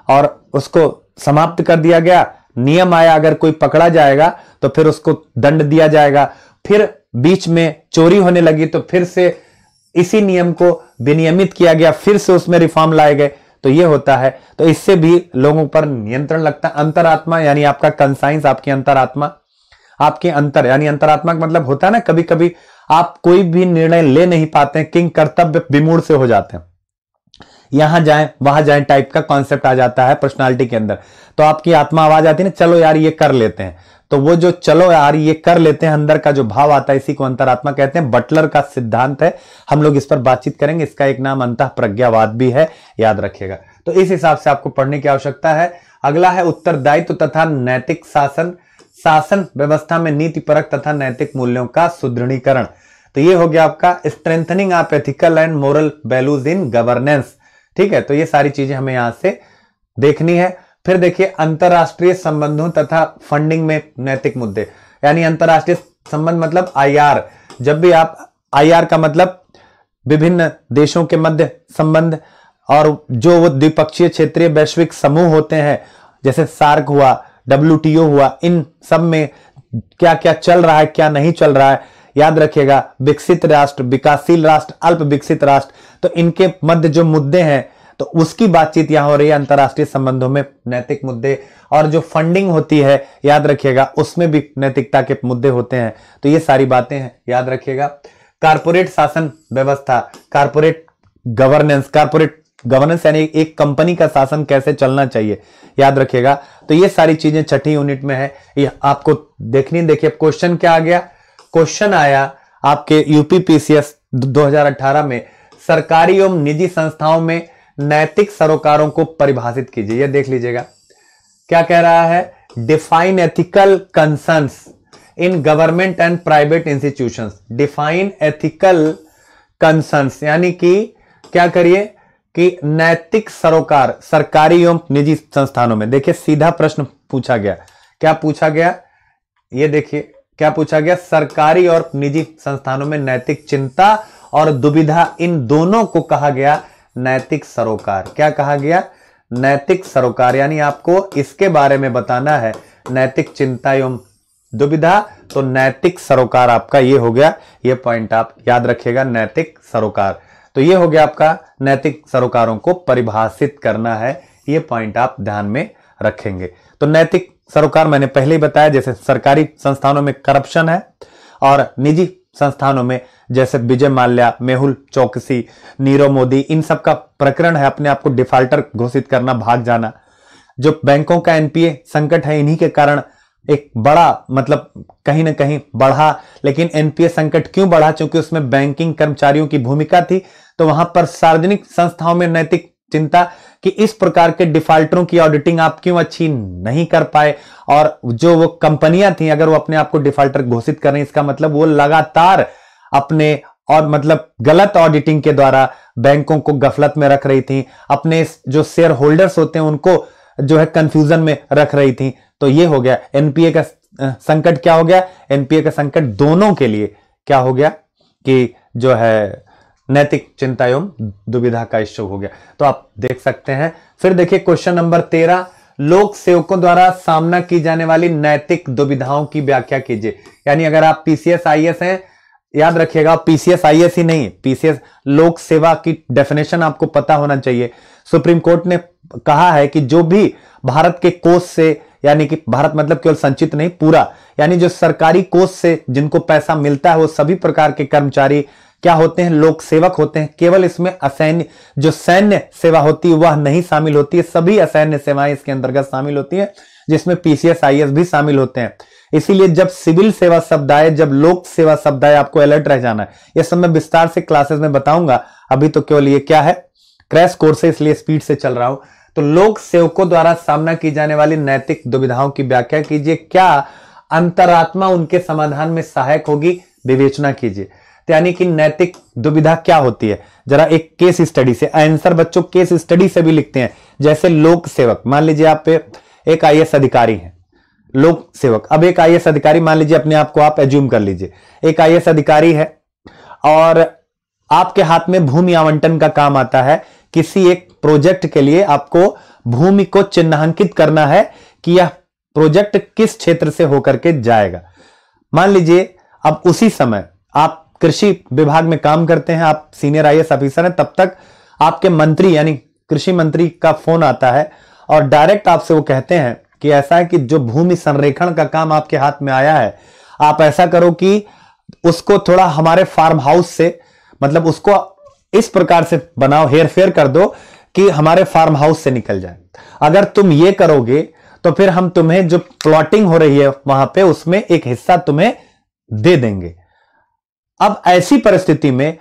और उसको समाप्त कर दिया गया, नियम आया अगर कोई पकड़ा जाएगा तो फिर उसको दंड दिया जाएगा। फिर बीच में चोरी होने लगी तो फिर से इसी नियम को विनियमित किया गया, फिर से उसमें रिफॉर्म लाए गए, तो ये होता है। तो इससे भी लोगों पर नियंत्रण लगता है। अंतरात्मा यानी आपका कंसाइंस, आपकी अंतरात्मा, आपके अंतर यानी अंतरात्मा का मतलब होता है ना, कभी कभी आप कोई भी निर्णय ले नहीं पाते हैं, किंग कर्तव्य विमूढ़ से हो जाते हैं। यहां जाएं वहां जाएं टाइप का कॉन्सेप्ट आ जाता है पर्सनालिटी के अंदर। तो आपकी आत्मा आवाज आती है ना, चलो यार ये कर लेते हैं, तो वो जो चलो यार ये कर लेते हैं अंदर का जो भाव आता है, इसी को अंतरात्मा कहते हैं। बटलर का सिद्धांत है, हम लोग इस पर बातचीत करेंगे। इसका एक नाम अंतः प्रज्ञावाद भी है, याद रखिएगा। तो इस हिसाब से आपको पढ़ने की आवश्यकता है। अगला है उत्तरदायित्व तथा नैतिक शासन, शासन व्यवस्था में नीति परक तथा नैतिक मूल्यों का सुदृढ़ीकरण। तो ये हो गया आपका strengthening of ethical and moral values in governance. ठीक है, तो ये सारी चीजें हमें यहां से देखनी है। फिर देखिए अंतरराष्ट्रीय संबंधों तथा फंडिंग में नैतिक मुद्दे, यानी अंतरराष्ट्रीय संबंध मतलब आईआर। जब भी आप आईआर का मतलब विभिन्न देशों के मध्य संबंध, और जो वो द्विपक्षीय क्षेत्रीय वैश्विक समूह होते हैं, जैसे सार्क हुआ, WTO हुआ, इन सब में क्या क्या चल रहा है, क्या नहीं चल रहा है, याद रखिएगा। विकसित राष्ट्र, विकासशील राष्ट्र, अल्प विकसित राष्ट्र, तो इनके मध्य जो मुद्दे हैं, तो उसकी बातचीत यहां हो रही है अंतरराष्ट्रीय संबंधों में नैतिक मुद्दे। और जो फंडिंग होती है, याद रखिएगा, उसमें भी नैतिकता के मुद्दे होते हैं। तो ये सारी बातें हैं, याद रखिएगा। कारपोरेट शासन व्यवस्था, कारपोरेट गवर्नेंस यानी एक कंपनी का शासन कैसे चलना चाहिए, याद रखिएगा। तो ये सारी चीजें छठी यूनिट में है, ये आपको देखनी। देखिए क्वेश्चन क्या आ गया, क्वेश्चन आया आपके यूपीपीसीएस 2018 में, सरकारी एवं निजी संस्थाओं में नैतिक सरोकारों को परिभाषित कीजिए। ये देख लीजिएगा क्या कह रहा है, define ethical concerns in government and private institutions. Define ethical concerns यानी कि क्या करिए कि नैतिक सरोकार सरकारी एवं निजी संस्थानों में। देखिए सीधा प्रश्न पूछा गया, क्या पूछा गया, ये देखिए क्या पूछा गया, सरकारी और निजी संस्थानों में नैतिक चिंता और दुविधा, इन दोनों को कहा गया नैतिक सरोकार। क्या कहा गया, नैतिक सरोकार, यानी आपको इसके बारे में बताना है, नैतिक चिंता एवं दुविधा। तो नैतिक सरोकार आपका ये हो गया, ये पॉइंट आप याद रखिएगा, नैतिक सरोकार। तो ये हो गया आपका नैतिक सरोकारों को परिभाषित करना है, ये पॉइंट आप ध्यान में रखेंगे। तो नैतिक सरोकार मैंने पहले ही बताया, जैसे सरकारी संस्थानों में करप्शन है और निजी संस्थानों में जैसे विजय माल्या, मेहुल चौकसी, नीरव मोदी, इन सब का प्रकरण है, अपने आप को डिफॉल्टर घोषित करना, भाग जाना। जो बैंकों का एनपीए संकट है, इन्हीं के कारण एक बड़ा मतलब कहीं ना कहीं बढ़ा। लेकिन एनपीए संकट क्यों बढ़ा, क्योंकि उसमें बैंकिंग कर्मचारियों की भूमिका थी। तो वहां पर सार्वजनिक संस्थाओं में नैतिक चिंता कि इस प्रकार के डिफॉल्टरों की ऑडिटिंग आप क्यों अच्छी नहीं कर पाए, और जो वो कंपनियां थी अगर वो अपने आप को डिफॉल्टर घोषित कर रही, इसका मतलब वो लगातार अपने और मतलब गलत ऑडिटिंग के द्वारा बैंकों को गफलत में रख रही थी, अपने जो शेयर होल्डर्स होते हैं उनको जो है कंफ्यूजन में रख रही थी। तो ये हो गया एनपीए का संकट। क्या हो गया, एनपीए का संकट दोनों के लिए क्या हो गया कि जो है नैतिक चिंता एवं दुविधा का इश्यू हो गया। तो आप देख सकते हैं। फिर देखिए क्वेश्चन नंबर 13, लोक सेवकों द्वारा सामना की जाने वाली नैतिक दुविधाओं की व्याख्या कीजिए। यानी अगर आप पीसीएस आईएएस हैं, याद रखिएगा, पीसीएस आईएएस ही नहीं, पीसीएस लोक सेवा की डेफिनेशन आपको पता होना चाहिए। सुप्रीम कोर्ट ने कहा है कि जो भी भारत के कोष से, यानी कि भारत मतलब केवल संचित नहीं पूरा, यानी जो सरकारी कोष से जिनको पैसा मिलता है वो सभी प्रकार के कर्मचारी क्या होते हैं, लोक सेवक होते हैं। केवल इसमें असैन्य जो सैन्य सेवा होती है वह नहीं शामिल होती है, सभी असैन्य सेवाएं इसके अंतर्गत शामिल होती है, जिसमें पीसीएस आईएएस भी शामिल होते हैं। इसीलिए जब सिविल सेवा शब्द आए, जब लोक सेवा शब्द आए, आपको अलर्ट रह जाना है। यह सब मैं विस्तार से क्लासेस में बताऊंगा, अभी तो केवल ये क्या है, क्रैश कोर्स है, इसलिए स्पीड से चल रहा हूं। तो लोक सेवकों द्वारा सामना की जाने वाली नैतिक दुविधाओं की व्याख्या कीजिए। क्या अंतरात्मा उनके समाधान में सहायक होगी, विवेचना कीजिए। यानी कि नैतिक दुविधा क्या होती है, जरा एक केस स्टडी से, आंसर बच्चों केस स्टडी से भी लिखते हैं। जैसे लोक सेवक, मान लीजिए आप एक आईएएस अधिकारी हैं, लोक सेवक। अब एक आईएएस अधिकारी, मान लीजिए अपने आप को आप एज्यूम कर लीजिए, एक आईएएस अधिकारी है और आपके हाथ में भूमि आवंटन का काम आता है। किसी एक प्रोजेक्ट के लिए आपको भूमि को चिन्हांकित करना है कि यह प्रोजेक्ट किस क्षेत्र से होकर के जाएगा। मान लीजिए अब उसी समय आप कृषि विभाग में काम करते हैं, आप सीनियर आईएएस ऑफिसर हैं, तब तक आपके मंत्री यानी कृषि मंत्री का फोन आता है और डायरेक्ट आपसे वो कहते हैं कि ऐसा है कि जो भूमि संरेखण का काम आपके हाथ में आया है, आप ऐसा करो कि उसको थोड़ा हमारे फार्म हाउस से, मतलब उसको इस प्रकार से बनाओ, हेर फेर कर दो कि हमारे फार्म हाउस से निकल जाए। अगर तुम ये करोगे तो फिर हम तुम्हें जो प्लॉटिंग हो रही है वहां पे उसमें एक हिस्सा तुम्हें दे देंगे। अब ऐसी परिस्थिति में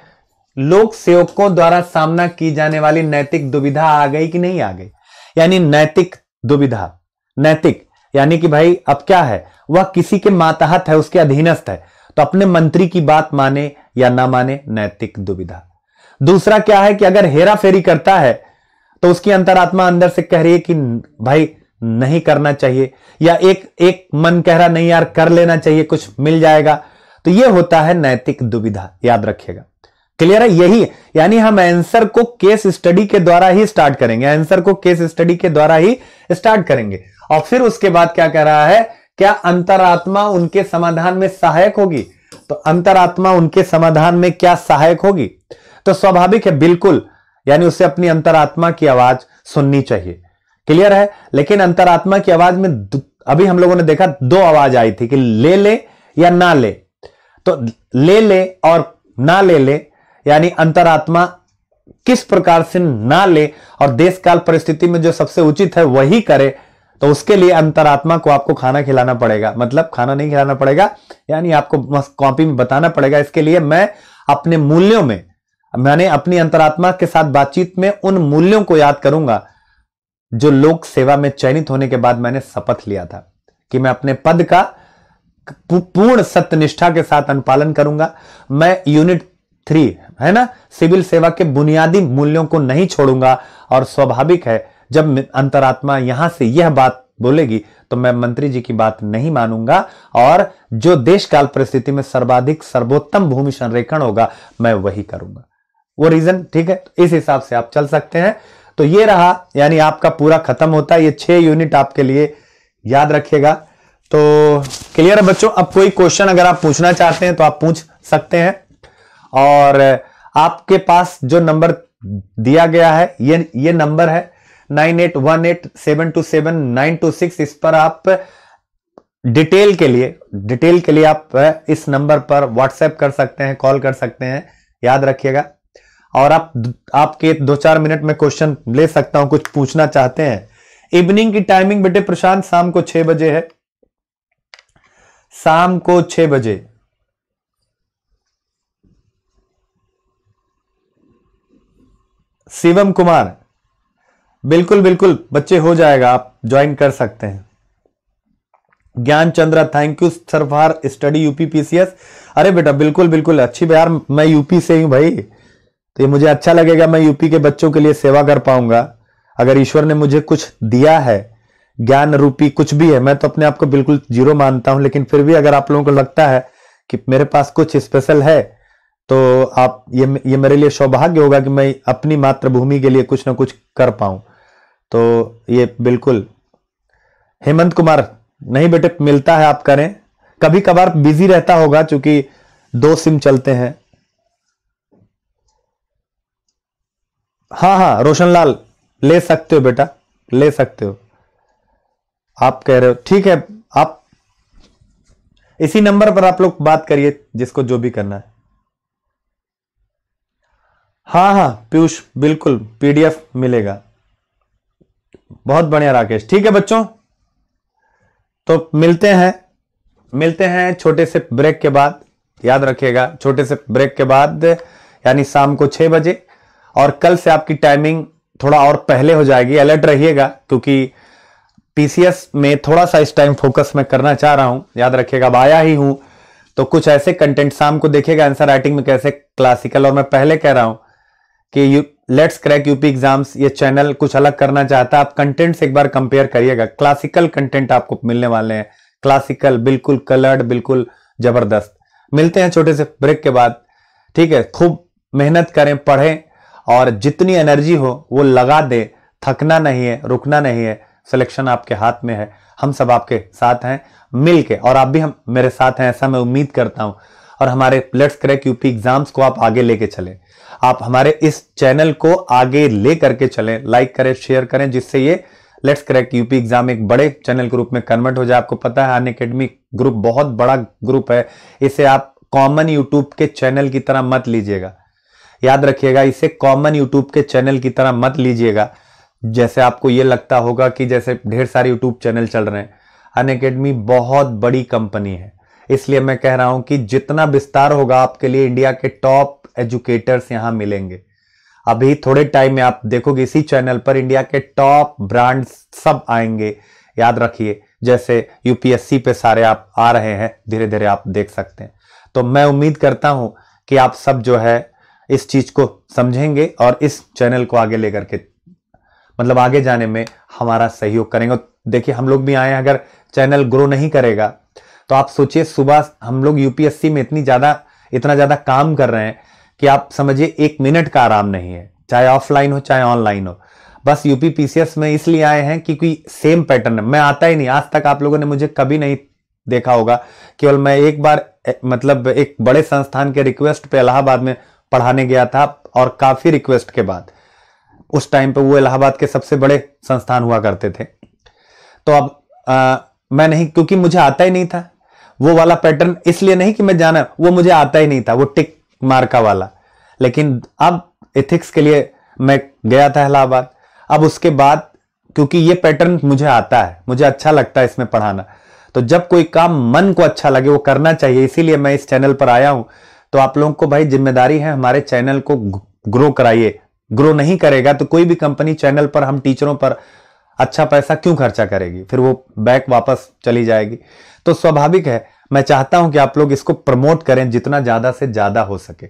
लोक सेवकों द्वारा सामना की जाने वाली नैतिक दुविधा आ गई कि नहीं आ गई? यानी नैतिक दुविधा, नैतिक यानी कि भाई अब क्या है, वह किसी के मातहत है, उसके अधीनस्थ है, तो अपने मंत्री की बात माने या ना माने, नैतिक दुविधा। दूसरा क्या है कि अगर हेरा फेरी करता है तो उसकी अंतरात्मा अंदर से कह रही है कि भाई नहीं करना चाहिए, या एक मन कह रहा नहीं यार कर लेना चाहिए, कुछ मिल जाएगा। तो यह होता है नैतिक दुविधा, याद रखिएगा। क्लियर है? यही यानी हम आंसर को केस स्टडी के द्वारा ही स्टार्ट करेंगे, आंसर को केस स्टडी के द्वारा ही स्टार्ट करेंगे। और फिर उसके बाद क्या कह रहा है, क्या अंतरात्मा उनके समाधान में सहायक होगी? तो अंतरात्मा उनके समाधान में क्या सहायक होगी? तो स्वाभाविक है, बिल्कुल, यानी उसे अपनी अंतरात्मा की आवाज सुननी चाहिए। क्लियर है? लेकिन अंतरात्मा की आवाज में अभी हम लोगों ने देखा दो आवाज आई थी कि ले या ना ले। तो ले और ना ले यानी अंतरात्मा किस प्रकार से ना ले और देश काल परिस्थिति में जो सबसे उचित है वही करे, तो उसके लिए अंतरात्मा को आपको खाना खिलाना पड़ेगा। मतलब खाना नहीं खिलाना पड़ेगा, यानी आपको कॉपी में बताना पड़ेगा। इसके लिए मैं अपने मूल्यों में, मैंने अपनी अंतरात्मा के साथ बातचीत में उन मूल्यों को याद करूंगा जो लोक सेवा में चयनित होने के बाद मैंने शपथ लिया था कि मैं अपने पद का पूर्ण सत्यनिष्ठा के साथ अनुपालन करूंगा। मैं यूनिट 3 है ना, सिविल सेवा के बुनियादी मूल्यों को नहीं छोड़ूंगा। और स्वाभाविक है जब अंतरात्मा यहां से यह बात बोलेगी तो मैं मंत्री जी की बात नहीं मानूंगा, और जो देश काल परिस्थिति में सर्वाधिक सर्वोत्तम भूमि संरेखण होगा मैं वही करूंगा। वो रीजन ठीक है, तो इस हिसाब से आप चल सकते हैं। तो ये रहा, यानी आपका पूरा खत्म होता है। ये 6 यूनिट आपके लिए याद रखिएगा। तो क्लियर है बच्चों? अब कोई क्वेश्चन अगर आप पूछना चाहते हैं तो आप पूछ सकते हैं। और आपके पास जो नंबर दिया गया है ये नंबर है 9818727926। इस पर आप डिटेल के लिए आप इस नंबर पर व्हाट्सएप कर सकते हैं, कॉल कर सकते हैं, याद रखिएगा। और आपके 2-4 मिनट में क्वेश्चन ले सकता हूं, कुछ पूछना चाहते हैं। इवनिंग की टाइमिंग बेटे प्रशांत शाम को 6 बजे है, शाम को 6 बजे। शिवम कुमार, बिल्कुल बिल्कुल बच्चे हो जाएगा, आप ज्वाइन कर सकते हैं। ज्ञान Chandra, thank you sir for study UP PCS. अरे बेटा बिल्कुल बिल्कुल, अच्छी यार, मैं यूपी से हूं भाई, तो ये मुझे अच्छा लगेगा, मैं यूपी के बच्चों के लिए सेवा कर पाऊंगा। अगर ईश्वर ने मुझे कुछ दिया है, ज्ञान रूपी कुछ भी है, मैं तो अपने आप को बिल्कुल जीरो मानता हूं, लेकिन फिर भी अगर आप लोगों को लगता है कि मेरे पास कुछ स्पेशल है तो आप ये मेरे लिए सौभाग्य होगा कि मैं अपनी मातृभूमि के लिए कुछ ना कुछ कर पाऊं। तो ये बिल्कुल। हेमंत कुमार, नहीं बेटे मिलता है, आप करें। कभी कभार बिजी रहता होगा क्योंकि 2 सिम चलते हैं। हाँ रोशनलाल, ले सकते हो बेटा, ले सकते हो, आप कह रहे हो ठीक है। आप इसी नंबर पर आप लोग बात करिए, जिसको जो भी करना है। हाँ पीयूष, बिल्कुल पीडीएफ मिलेगा। बहुत बढ़िया राकेश, ठीक है बच्चों, तो मिलते हैं छोटे से ब्रेक के बाद। याद रखिएगा, छोटे से ब्रेक के बाद यानी शाम को 6 बजे। और कल से आपकी टाइमिंग थोड़ा और पहले हो जाएगी, अलर्ट रहिएगा, क्योंकि पीसीएस में थोड़ा सा इस टाइम फोकस मैं करना चाह रहा हूं। याद रखिएगा, अब आया ही हूं तो कुछ ऐसे कंटेंट शाम को देखिएगा, आंसर राइटिंग में कैसे क्लासिकल। और मैं पहले कह रहा हूं कि लेट्स क्रैक यूपी एग्जाम्स ये चैनल कुछ अलग करना चाहता है। आप कंटेंट से एक बार कंपेयर करिएगा, क्लासिकल कंटेंट आपको मिलने वाले हैं, क्लासिकल बिल्कुल कलर्ड, बिल्कुल जबरदस्त। मिलते हैं छोटे से ब्रेक के बाद, ठीक है। खूब मेहनत करें, पढ़ें, और जितनी एनर्जी हो वो लगा दे, थकना नहीं है, रुकना नहीं है। सिलेक्शन आपके हाथ में है, हम सब आपके साथ हैं मिलके, और आप भी हम मेरे साथ हैं, ऐसा मैं उम्मीद करता हूं। और हमारे लेट्स क्रैक यूपी एग्जाम्स को आप आगे लेके चलें, आप हमारे इस चैनल को आगे ले करके चलें, लाइक करें, शेयर करें, जिससे ये लेट्स क्रैक यूपी एग्जाम एक बड़े चैनल के रूप में कन्वर्ट हो जाए। आपको पता है अनअकैडमी ग्रुप बहुत बड़ा ग्रुप है, इसे आप कॉमन यूट्यूब के चैनल की तरह मत लीजिएगा। याद रखिएगा, इसे कॉमन यूट्यूब के चैनल की तरह मत लीजिएगा। जैसे आपको ये लगता होगा कि जैसे ढेर सारे यूट्यूब चैनल चल रहे हैं। अनअकैडमी बहुत बड़ी कंपनी है, इसलिए मैं कह रहा हूं कि जितना विस्तार होगा आपके लिए इंडिया के टॉप एजुकेटर्स यहां मिलेंगे। अभी थोड़े टाइम में आप देखोगे इसी चैनल पर इंडिया के टॉप ब्रांड्स सब आएंगे। याद रखिए, जैसे यूपीएससी पे सारे आप आ रहे हैं, धीरे धीरे आप देख सकते हैं। तो मैं उम्मीद करता हूं कि आप सब जो है इस चीज को समझेंगे और इस चैनल को आगे लेकर के मतलब आगे जाने में हमारा सहयोग करेंगे। देखिए हम लोग भी आए हैं, अगर चैनल ग्रो नहीं करेगा तो आप सोचिए, सुबह हम लोग यूपीएससी में इतना ज्यादा काम कर रहे हैं कि आप समझिए 1 मिनट का आराम नहीं है, चाहे ऑफलाइन हो चाहे ऑनलाइन हो। बस यूपी पीसीएस में इसलिए आए हैं क्योंकि सेम पैटर्न है। मैं आता ही नहीं, आज तक आप लोगों ने मुझे कभी नहीं देखा होगा। केवल मैं एक बार मतलब एक बड़े संस्थान के रिक्वेस्ट पे इलाहाबाद में पढ़ाने गया था, और काफी रिक्वेस्ट के बाद। उस टाइम पे वो इलाहाबाद के सबसे बड़े संस्थान हुआ करते थे। तो अब मैं नहीं, क्योंकि मुझे आता ही नहीं था वो वाला पैटर्न। इसलिए नहीं कि मैं जाना, वो मुझे आता ही नहीं था, वो टिक मार्का वाला। लेकिन अब एथिक्स के लिए मैं गया था इलाहाबाद। अब उसके बाद क्योंकि ये पैटर्न मुझे आता है, मुझे अच्छा लगता है इसमें पढ़ाना, तो जब कोई काम मन को अच्छा लगे वो करना चाहिए। इसीलिए मैं इस चैनल पर आया हूं। तो आप लोगों को भाई जिम्मेदारी है, हमारे चैनल को ग्रो कराइए। ग्रो नहीं करेगा तो कोई भी कंपनी चैनल पर हम टीचरों पर अच्छा पैसा क्यों खर्चा करेगी, फिर वो बैक वापस चली जाएगी। तो स्वाभाविक है, मैं चाहता हूं कि आप लोग इसको प्रमोट करें जितना ज्यादा से ज्यादा हो सके।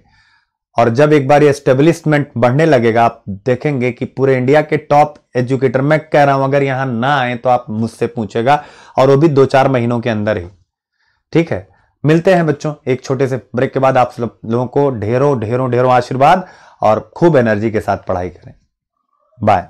और जब एक बार ये एस्टेब्लिशमेंट बढ़ने लगेगा, आप देखेंगे कि पूरे इंडिया के टॉप एजुकेटर, मैं कह रहा हूं अगर यहां ना आए तो आप मुझसे पूछेगा, और वो भी 2-4 महीनों के अंदर ही। ठीक है, मिलते हैं बच्चों एक छोटे से ब्रेक के बाद। आप लोगों को ढेरों ढेरों ढेरों आशीर्वाद और खूब एनर्जी के साथ पढ़ाई करें। बाय।